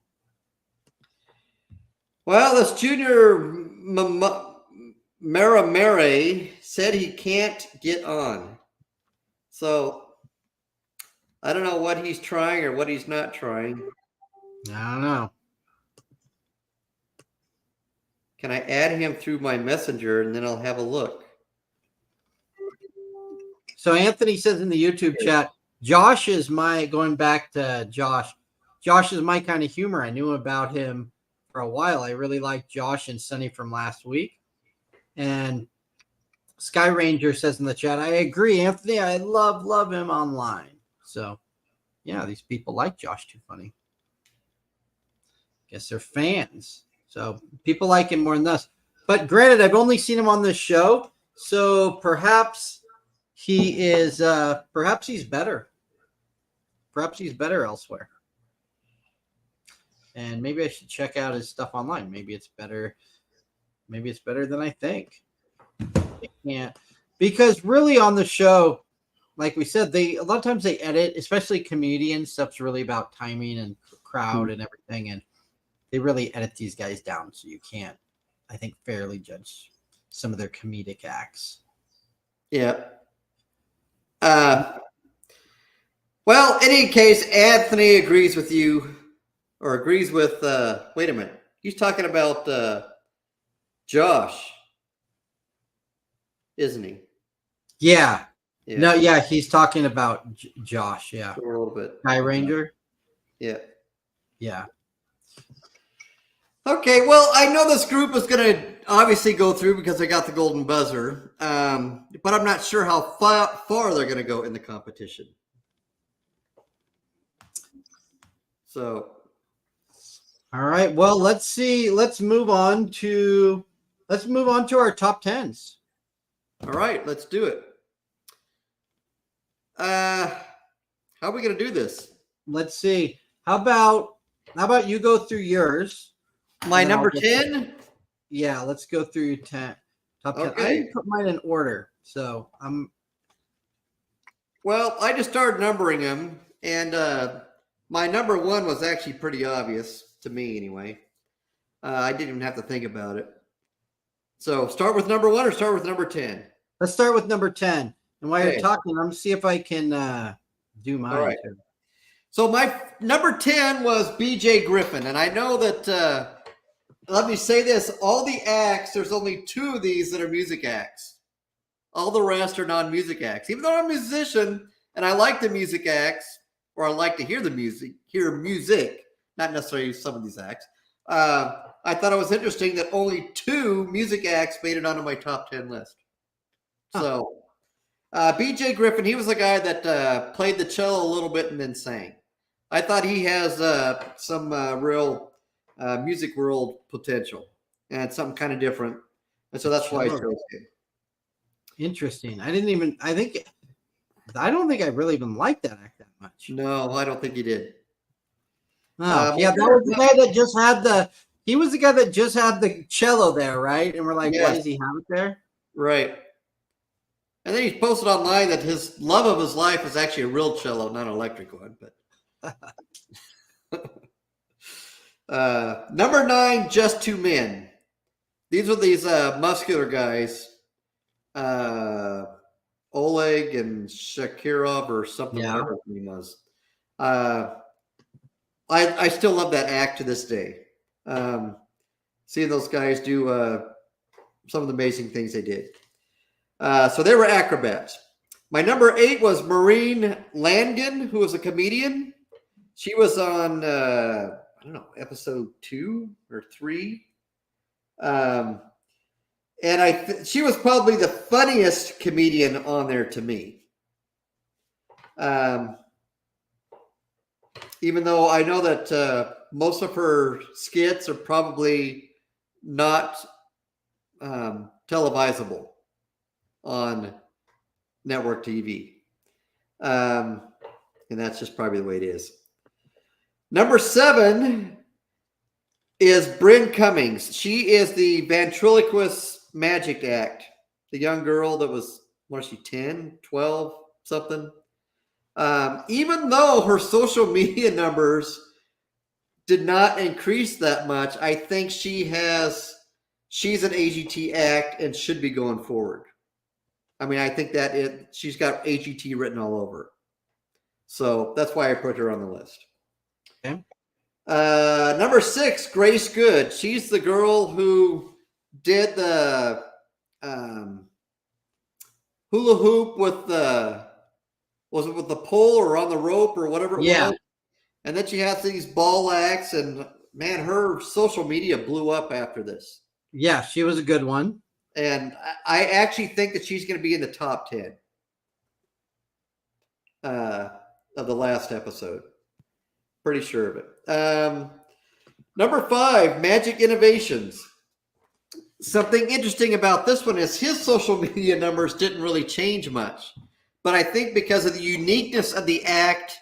Well, this junior Maramare said he can't get on. So I don't know what he's trying or what he's not trying. I don't know. Can I add him through my messenger and then I'll have a look? So Anthony says in the YouTube chat, Josh is going back to Josh. Josh is my kind of humor. I knew about him for a while. I really like Josh and Sunny from last week. And Sky Ranger says in the chat, I agree, Anthony. I love him online. So, yeah, these people like Josh Too Funny. Guess they're fans. So people like him more than us. But granted, I've only seen him on this show. So perhaps he is, perhaps he's better. Perhaps he's better elsewhere. And maybe I should check out his stuff online. Maybe it's better. Maybe it's better than I think. I can't. Because really on the show, like we said, a lot of times they edit, especially comedian stuff's really about timing and crowd and everything. And they really edit these guys down. So you can't, I think, fairly judge some of their comedic acts. Yeah. Well, in any case, Anthony agrees with you, or agrees with, wait a minute. He's talking about Josh, isn't he? Yeah. No, yeah, he's talking about Josh, yeah. A little bit. Sky Ranger? Yeah. Yeah. Okay, well, I know this group is going to obviously go through because they got the golden buzzer, but I'm not sure how far they're going to go in the competition. So, all right. Well, let's see. Let's move on to our top 10s. All right, let's do it. How are we going to do this? Let's see. How about you go through yours? My number 10? Yeah, let's go through your 10. Top 10. Okay. I didn't put mine in order, so I'm. Well, I just started numbering them, and my number 1 was actually pretty obvious to me, anyway. I didn't even have to think about it. So start with number 1 or start with number 10? Let's start with number 10. And while Okay. you're talking, I'm going to see if I can do mine. All right. Too. So my number 10 was BJ Griffin. And I know that, let me say this, all the acts, there's only 2 of these that are music acts. All the rest are non-music acts. Even though I'm a musician and I like the music acts, or I like to hear music, not necessarily some of these acts, I thought it was interesting that only 2 music acts made it onto my top 10 list. So BJ Griffin, he was a guy that played the cello a little bit and then sang. I thought he has some real music world potential and something kind of different. And so that's why I chose him. Interesting. I don't think I really even liked that act that much. No, I don't think he did. Oh, yeah, that was the guy that just had he was the guy that just had the cello there, right? And we're like, why does he have it there? Right. And then he posted online that his love of his life is actually a real cello, not an electric one. But number 9, Just 2 Men. These are these muscular guys. Oleg and Shakirov or something, whatever his name was. I still love that act to this day. Seeing those guys do some of the amazing things they did. So they were acrobats. My number 8 was Maureen Langan, who was a comedian. She was on, I don't know, episode 2 or 3. And she was probably the funniest comedian on there to me. Even though I know that most of her skits are probably not televisable on network TV. And that's just probably the way it is. Number 7 is Bryn Cummings. She is the ventriloquist magic act. The young girl that was, what is she, 10, 12, something? Even though her social media numbers did not increase that much, I think she's an AGT act and should be going forward. I mean, I think that she's got AGT written all over. So that's why I put her on the list. Okay. Number 6, Grace Good. She's the girl who did the hula hoop with was it with the pole or on the rope or whatever it was? And then she has these ball acts, and man, her social media blew up after this. Yeah, she was a good one. And I actually think that she's going to be in the top 10 of the last episode. Pretty sure of it. Number 5, Magic Innovations. Something interesting about this one is his social media numbers didn't really change much. But I think because of the uniqueness of the act,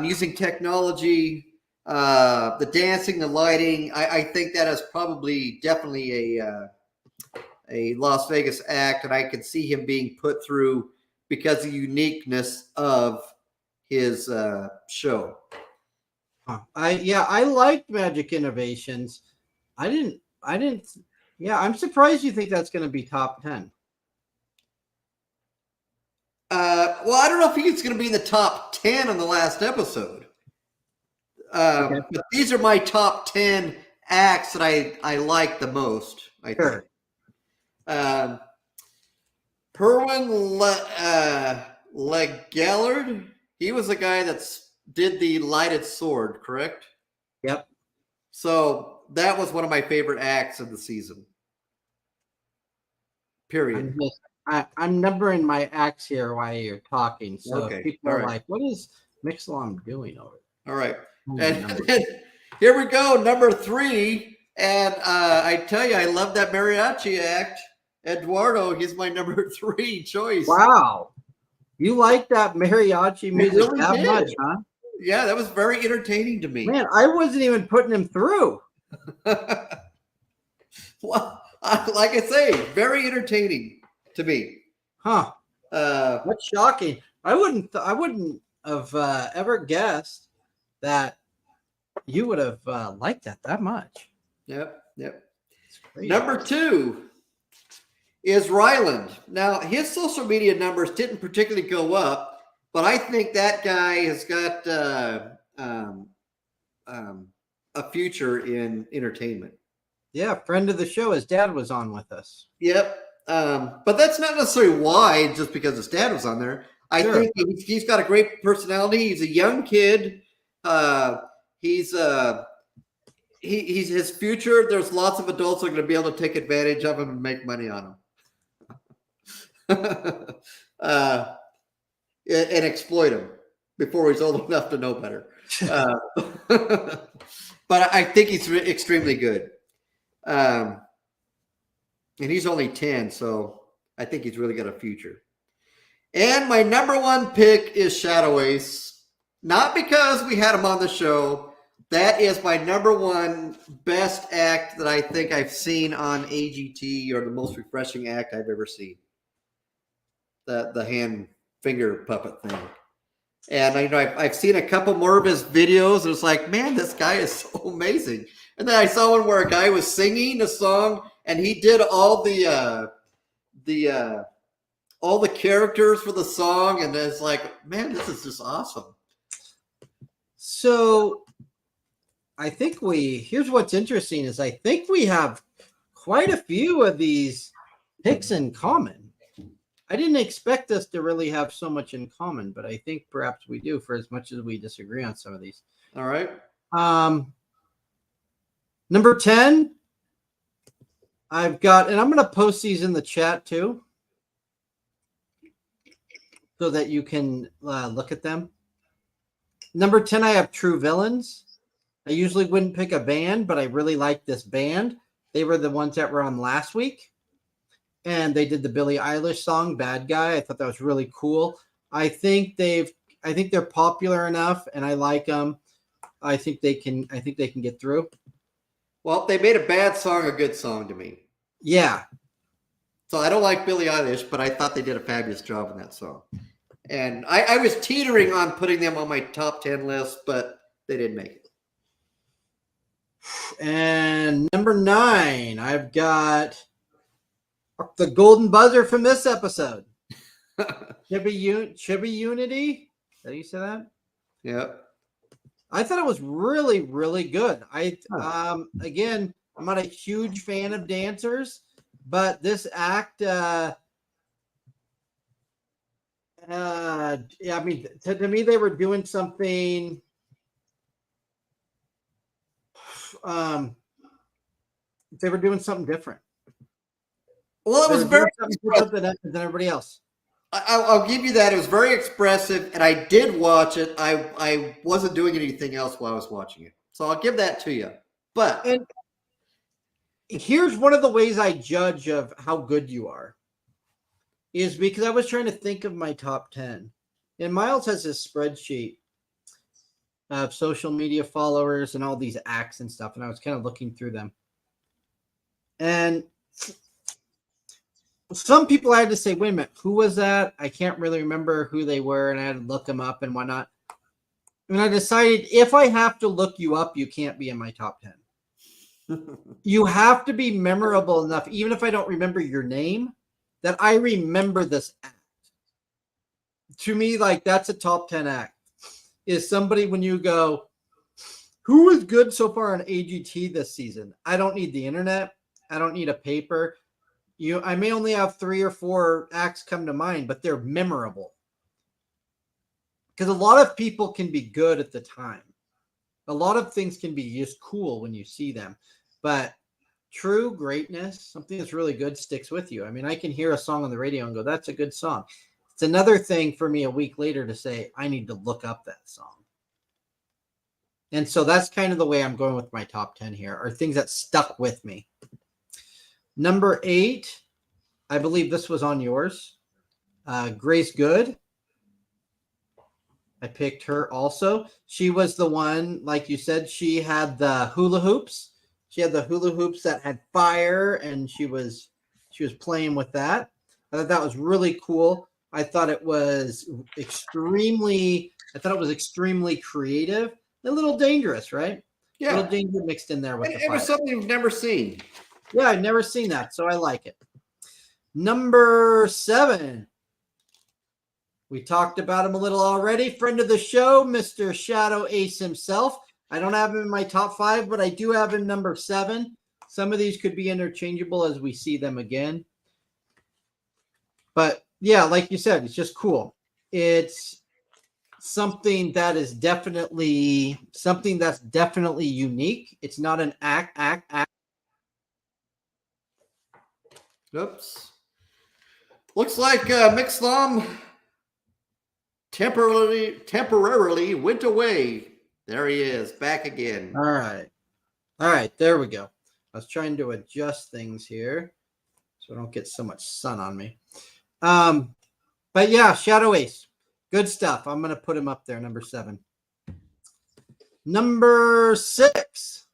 using technology, the dancing, the lighting, I think that is probably definitely a Las Vegas act, and I could see him being put through because of the uniqueness of his show. I liked Magic Innovations. I didn't. Yeah, I'm surprised you think that's going to be top 10. Well, I don't know if he's going to be in the top 10 on the last episode. Okay. But these are my top 10 acts that I like the most, I think. Perwin Legallard, he was the guy that did the lighted sword, correct? Yep. So that was one of my favorite acts of the season. Period. I'm numbering my acts here while you're talking. So people are like, what is Mixalon doing over there? All right. And here we go, number 3. And I tell you, I love that mariachi act. Eduardo, he's my number 3 choice. Wow. You like that mariachi music really that much, huh? Yeah, that was very entertaining to me. Man, I wasn't even putting him through. Well, like I say, very entertaining to me. Huh. That's shocking. I wouldn't have ever guessed that you would have liked that much. Yep. Number 2, is Ryland. Now, his social media numbers didn't particularly go up, but I think that guy has got a future in entertainment. Yeah, friend of the show. His dad was on with us. Yep. But that's not necessarily why, just because his dad was on there. I think he's got a great personality. He's a young kid. He's his future. There's lots of adults that are going to be able to take advantage of him and make money on him. And exploit him before he's old enough to know better. But I think he's extremely good. And he's only 10, so I think he's really got a future. And my number one pick is Shadow Ace. Not because we had him on the show. That is my number one best act that I think I've seen on AGT, or the most refreshing act I've ever seen. The hand finger puppet thing. And I've seen a couple more of his videos, and it's like, man, this guy is so amazing. And then I saw one where a guy was singing a song, and he did all the characters for the song, and it's like, man, this is just awesome. So I think here's what's interesting is I think we have quite a few of these picks in common. I didn't expect us to really have so much in common, but I think perhaps we do, for as much as we disagree on some of these. All right. Number 10, I've got, and I'm going to post these in the chat too, so that you can look at them. Number 10, I have True Villains. I usually wouldn't pick a band, but I really like this band. They were the ones that were on last week. And they did the Billie Eilish song, Bad Guy. I thought that was really cool. I think they're popular enough, and I like them. I think they can get through. Well, they made a bad song a good song to me. Yeah. So I don't like Billie Eilish, but I thought they did a fabulous job in that song. And I was teetering on putting them on my top 10 list, but they didn't make it. And number 9, I've got the golden buzzer from this episode. Chibi Unity. Is that how you say that? Yep. I thought it was really, really good. Again, I'm not a huge fan of dancers, but this act, I mean, to me, they were doing something. They were doing something different. Well, it was very different than everybody else. I'll give you that. It was very expressive, and I did watch it. I wasn't doing anything else while I was watching it, so I'll give that to you. But here's one of the ways I judge of how good you are, is because I was trying to think of my top 10, and Miles has this spreadsheet of social media followers and all these acts and stuff, and I was kind of looking through them, and some people I had to say, wait a minute, who was that? I can't really remember who they were, and I had to look them up and whatnot. And I decided if I have to look you up, you can't be in my top 10. You have to be memorable enough, even if I don't remember your name, that I remember this act. To me, like, that's a top 10 act. Is somebody when you go, who was good so far on AGT this season? I don't need the internet. I don't need a paper. I may only have 3 or 4 acts come to mind, but they're memorable. Because a lot of people can be good at the time. A lot of things can be just cool when you see them. But true greatness, something that's really good, sticks with you. I mean, I can hear a song on the radio and go, that's a good song. It's another thing for me a week later to say, I need to look up that song. And so that's kind of the way I'm going with my top 10 here, are things that stuck with me. Number 8, I believe this was on yours. Grace Good. I picked her also. She was the one, like you said, she had the hula hoops. She had the hula hoops that had fire, and she was playing with that. I thought that was really cool. I thought it was extremely creative. A little dangerous, right? Yeah. A little danger mixed in there with the fire. It was something you've never seen. Yeah, I've never seen that, so I like it. Number 7. We talked about him a little already. Friend of the show, Mr. Shadow Ace himself. I don't have him in my top 5, but I do have him number 7. Some of these could be interchangeable as we see them again. But yeah, like you said, it's just cool. It's something that is definitely unique. It's not an act. Oops. Looks like Mixlom temporarily went away. There he is, back again. All right, there we go. I was trying to adjust things here so I don't get so much sun on me. But yeah, Shadow Ace. Good stuff. I'm going to put him up there, number 7. Number 6.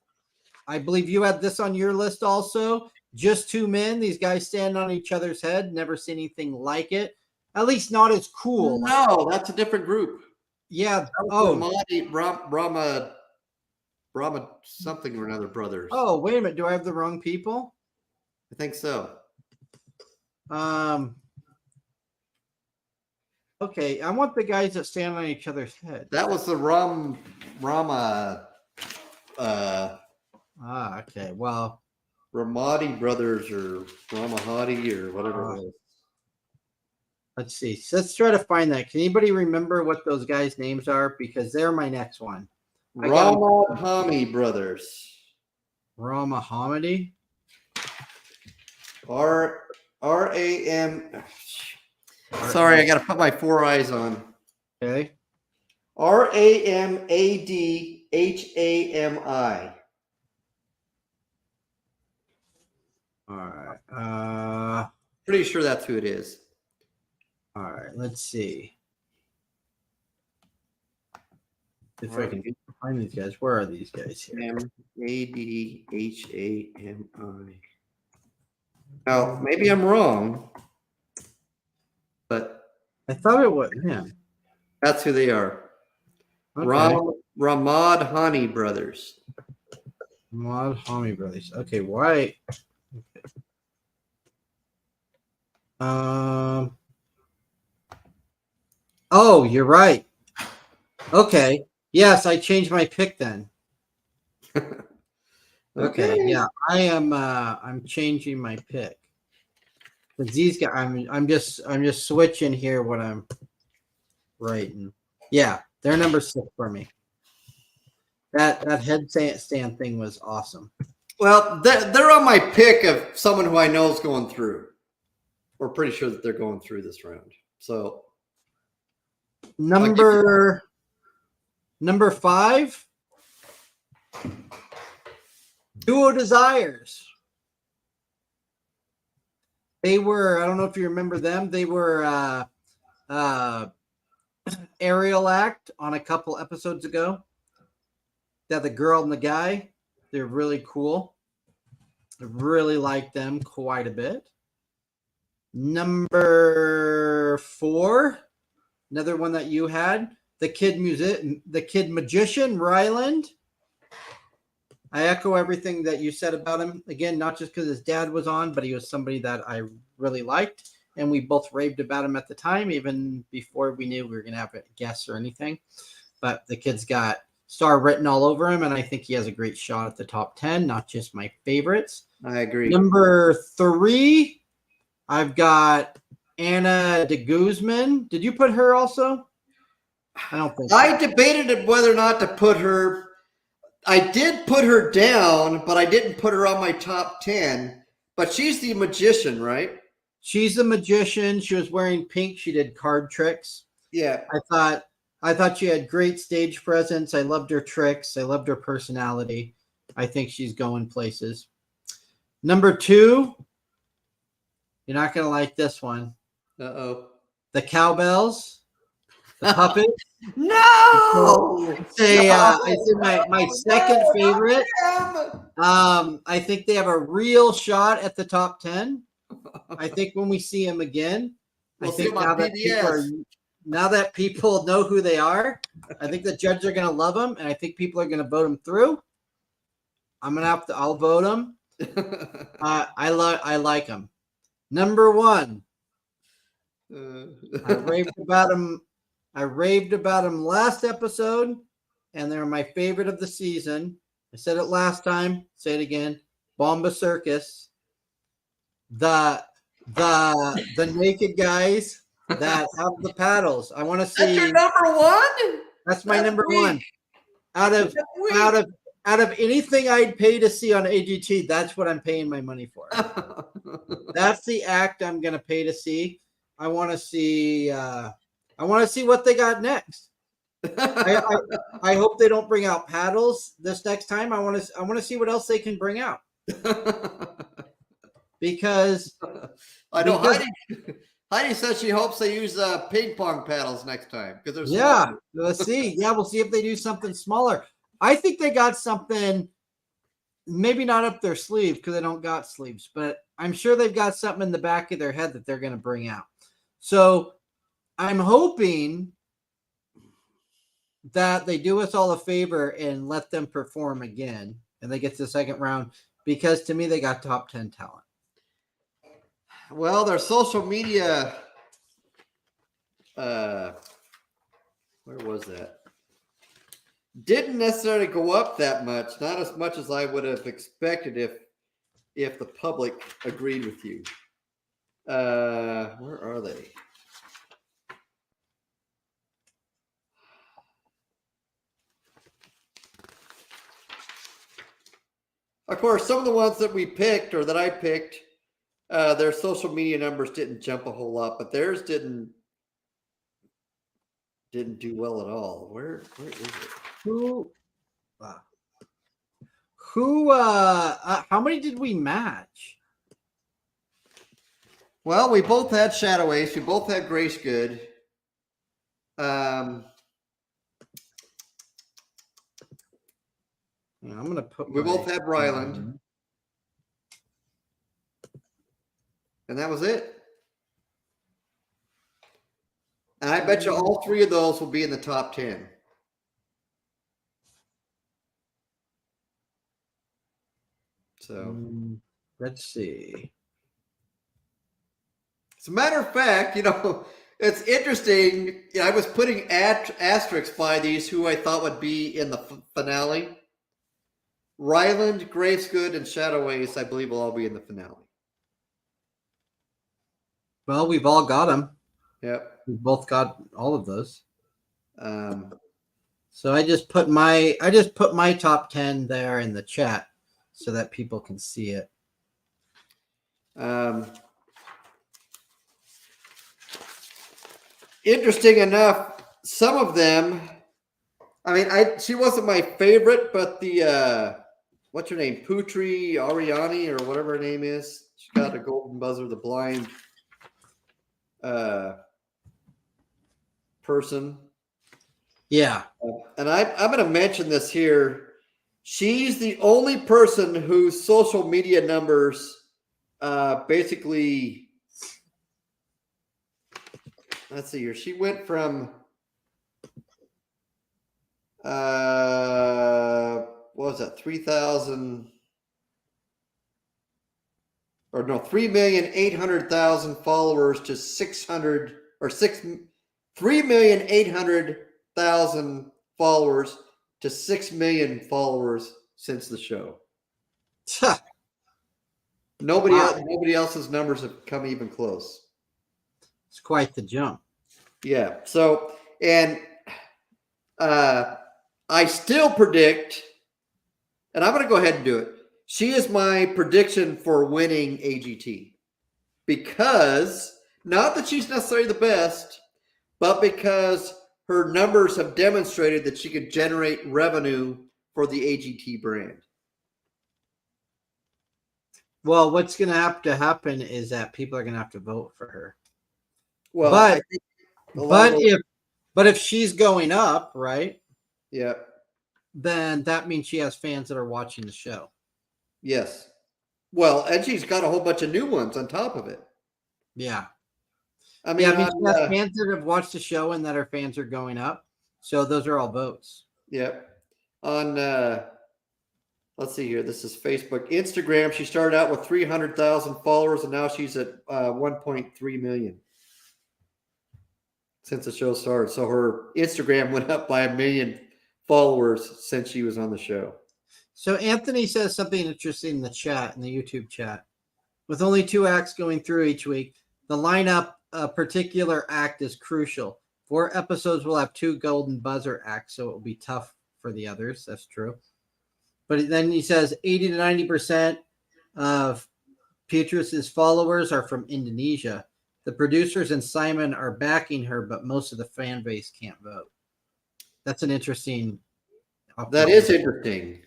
I believe you had this on your list also. Just 2 men. These guys stand on each other's head. Never seen anything like it. At least not as cool. No, that's a different group. Yeah. Brahma something or another brothers. Oh, wait a minute. Do I have the wrong people? I think so. Okay, I want the guys that stand on each other's head. That was the Rama. Okay. Well, Ramadi brothers or Ramahadi or whatever it was. Let's see. So let's try to find that. Can anybody remember what those guys' names are? Because they're my next one. Ramahami brothers. Ramahamadi. R-A-M. Sorry, I got to put my 4 eyes on. Okay. Ramadhami. All right. Pretty sure that's who it is. All right. Let's see if I can find these guys. Where are these guys here? Madhami. Now, maybe I'm wrong, but I thought it was him. That's who they are. Okay. Ramadhani brothers. Ramadhani brothers. Okay, why? Okay. Oh, you're right. Okay. Yes, I changed my pick then. Okay. Yeah, I am. I'm changing my pick. Because these guys, I'm just switching here what I'm writing. Yeah, they're number 6 for me. That headstand thing was awesome. Well, they're on my pick of someone who I know is going through. We're pretty sure that they're going through this round. So number 5, Duo Desires. They were, I don't know if you remember them. They were aerial act on a couple episodes ago. That the girl and the guy, they're really cool. I really like them quite a bit. Number 4, another one that you had, the kid magician, Ryland. I echo everything that you said about him. Again, not just because his dad was on, but he was somebody that I really liked. And we both raved about him at the time, even before we knew we were going to have a guest or anything. But the kid's got star written all over him, and I think he has a great shot at the top 10, not just my favorites. I agree. Number 3, I've got Anna de Guzman. Did you put her also? I don't think so. I debated whether or not to put her. I did put her down, but I didn't put her on my top 10. But she's the magician, right? She's the magician. She was wearing pink. She did card tricks. Yeah. I thought she had great stage presence. I loved her tricks. I loved her personality. I think she's going places. Number 2, you're not going to like this one. Uh-oh. The cowbells. The puppet. No! It's my second favorite. I think they have a real shot at the top 10. I think when we see them again, We'll I think see now that people know who they are, I think the judges are going to love them, and I think people are going to vote them through. I'll vote them. I like them. Number one. I raved about them last episode, and they're my favorite of the season. I said it last time. Say it again. Bomba Circus. The naked guys that have the paddles. I want to see. That's your number one. That's my number one. Out of anything I'd pay to see on AGT, that's what I'm paying my money for. That's the act I'm gonna pay to see. I want to see. I want to see what they got next. I hope they don't bring out paddles this next time. I want to see what else they can bring out. Because I know Heidi says she hopes they use ping pong paddles next time because there's let's see. Yeah, we'll see if they do something smaller. I think they got something, maybe not up their sleeve because they don't got sleeves, but I'm sure they've got something in the back of their head that they're going to bring out. So I'm hoping that they do us all a favor and let them perform again and they get to the second round, because to me they got top 10 talent. Well, their social media, where was that? Didn't necessarily go up that much, not as much as I would have expected if the public agreed with you. Where are they? Of course, some of the ones that we picked or that I picked, their social media numbers didn't jump a whole lot, but theirs didn't do well at all. Where is it? How many did we match? Well, we both had Shadow Ace. We both had Grace Good. I'm gonna put. We both had Ryland, and that was it. And I bet you all three of those will be in the top 10. So let's see. As a matter of fact, it's interesting. I was putting asterisks by these who I thought would be in the finale. Ryland, Gracegood, and Shadow Ace, I believe, will all be in the finale. Well, we've all got them. Yep. We've both got all of those. So I just put my top 10 there in the chat so that people can see it. Interesting enough, some of them. I mean, she wasn't my favorite, but the what's her name, Putri Ariani or whatever her name is. She got a golden buzzer, the blind person. Yeah. And I'm going to mention this here. She's the only person whose social media numbers basically, let's see here. She went from, what was that, 3,800,000 followers to 3,800,000 followers to 6 million followers since the show. Nobody else's numbers have come even close. It's quite the jump. Yeah. So, and I still predict, and I'm going to go ahead and do it. She is my prediction for winning AGT, because not that she's necessarily the best, but because her numbers have demonstrated that she could generate revenue for the AGT brand. Well, what's going to have to happen is that people are going to have to vote for her. Well, but if she's going up, right? Yeah. Then that means she has fans that are watching the show. Yes. Well, and she's got a whole bunch of new ones on top of it. Yeah. I mean, she has fans that have watched the show and that her fans are going up. So those are all votes. Yep. On let's see here. This is Facebook. Instagram, she started out with 300,000 followers, and now she's at 1.3 million since the show started. So her Instagram went up by 1 million followers since she was on the show. So Anthony says something interesting in the chat, in the YouTube chat. With only 2 acts going through each week, the lineup, a particular act is crucial. 4 episodes will have 2 golden buzzer acts, so it will be tough for the others. That's true. But then he says 80 to 90% of Petrus's followers are from Indonesia. The producers and Simon are backing her, but most of the fan base can't vote. That's an interesting. That is interesting.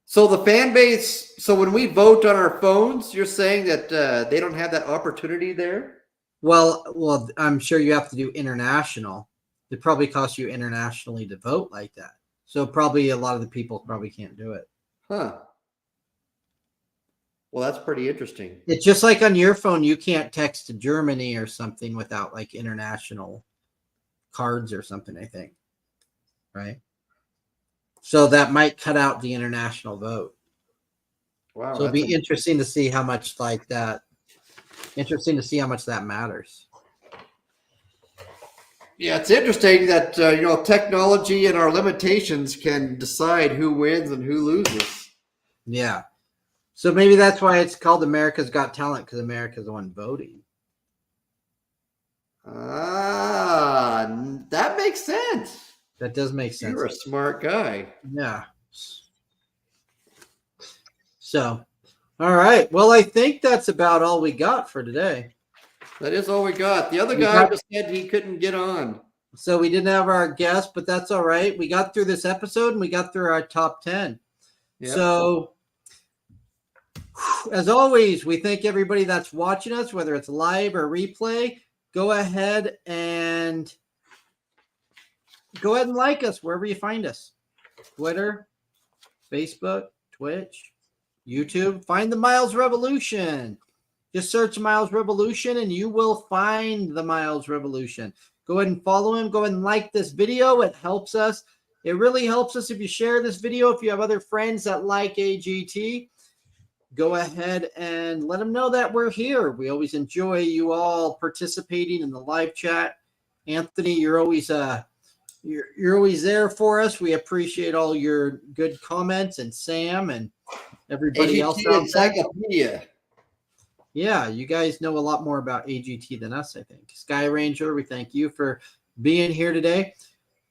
So the fan base, so when we vote on our phones, you're saying that they don't have that opportunity there? Well, I'm sure you have to do international. It probably costs you internationally to vote like that. So probably a lot of the people probably can't do it. Huh. Well, that's pretty interesting. It's just like on your phone, you can't text to Germany or something without like international cards or something, I think. Right? So that might cut out the international vote. Wow. So it'd be interesting to see how much like that. Interesting to see how much that matters. Yeah, it's interesting that technology and our limitations can decide who wins and who loses. Yeah. So maybe that's why it's called America's Got Talent, because America's the one voting. Ah, that makes sense. That does make sense. You're a smart guy. Yeah. So, all right. Well, I think that's about all we got for today. That is all we got. The other guy just said he couldn't get on. So we didn't have our guest, but that's all right. We got through this episode and we got through our top 10. Yep. So as always, we thank everybody that's watching us, whether it's live or replay. Go ahead and like us wherever you find us. Twitter, Facebook, Twitch, YouTube. Find the Miles Revolution. Just search Miles Revolution and you will find the Miles Revolution. Go ahead and follow him. Go ahead and like this video. It helps us. It really helps us if you share this video. If you have other friends that like AGT, go ahead and let them know that we're here. We always enjoy you all participating in the live chat. Anthony, you're always you're always there for us. We appreciate all your good comments, and Sam and everybody else out there. Yeah, you guys know a lot more about AGT than us, I think. Sky Ranger, we thank you for being here today.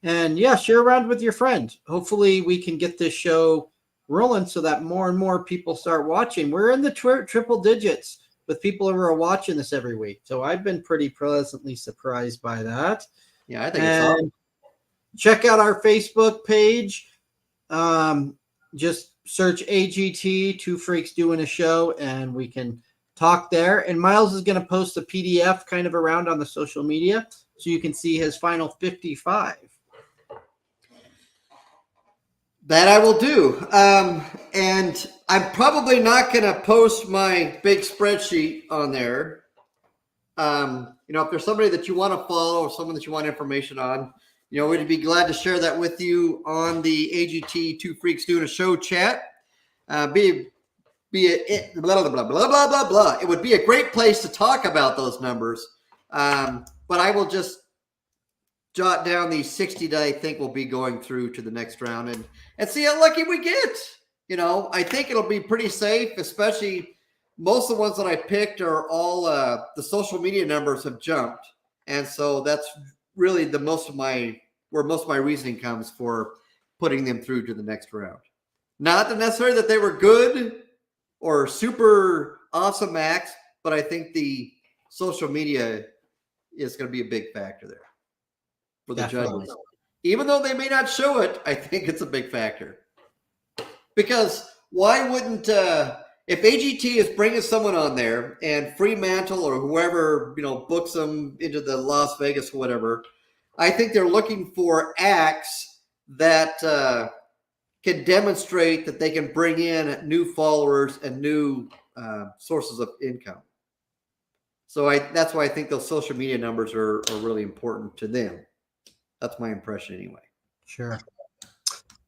And yeah, share around with your friends. Hopefully we can get this show rolling so that more and more people start watching. We're in the triple digits with people who are watching this every week. So I've been pretty pleasantly surprised by that. Yeah, I think it's awesome. Check out our Facebook page. Just search AGT, Two Freaks Doing a Show, and we can talk there. And Miles is going to post a PDF kind of around on the social media so you can see his final 55. That I will do. And I'm probably not going to post my big spreadsheet on there. If there's somebody that you want to follow or someone that you want information on, we'd be glad to share that with you on the AGT Two Freaks Doing a Show chat. Be it blah, blah, blah, blah, blah, blah, blah. It would be a great place to talk about those numbers. But I will just jot down these 60 that I think will be going through to the next round and see how lucky we get. I think it'll be pretty safe, especially most of the ones that I picked are all the social media numbers have jumped. And so that's really where most of my reasoning comes for putting them through to the next round. Not necessarily that they were good or super awesome acts, but I think the social media is going to be a big factor there for the judges. Even though they may not show it, I think it's a big factor. Because why wouldn't, if AGT is bringing someone on there and Fremantle or whoever, books them into the Las Vegas or whatever, I think they're looking for acts that can demonstrate that they can bring in new followers and new sources of income. So that's why I think those social media numbers are really important to them. That's my impression anyway. Sure.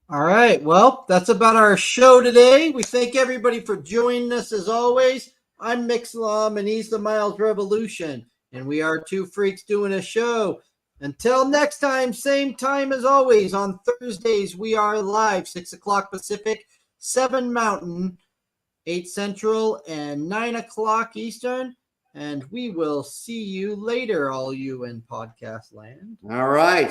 All right. Well, that's about our show today. We thank everybody for joining us as always. I'm Mixlam and he's the Miles Revolution. And we are two freaks doing a show. Until next time, same time as always. On Thursdays, we are live, 6 o'clock Pacific, 7 Mountain, 8 Central, and 9 o'clock Eastern. And we will see you later, all you in podcast land. All right.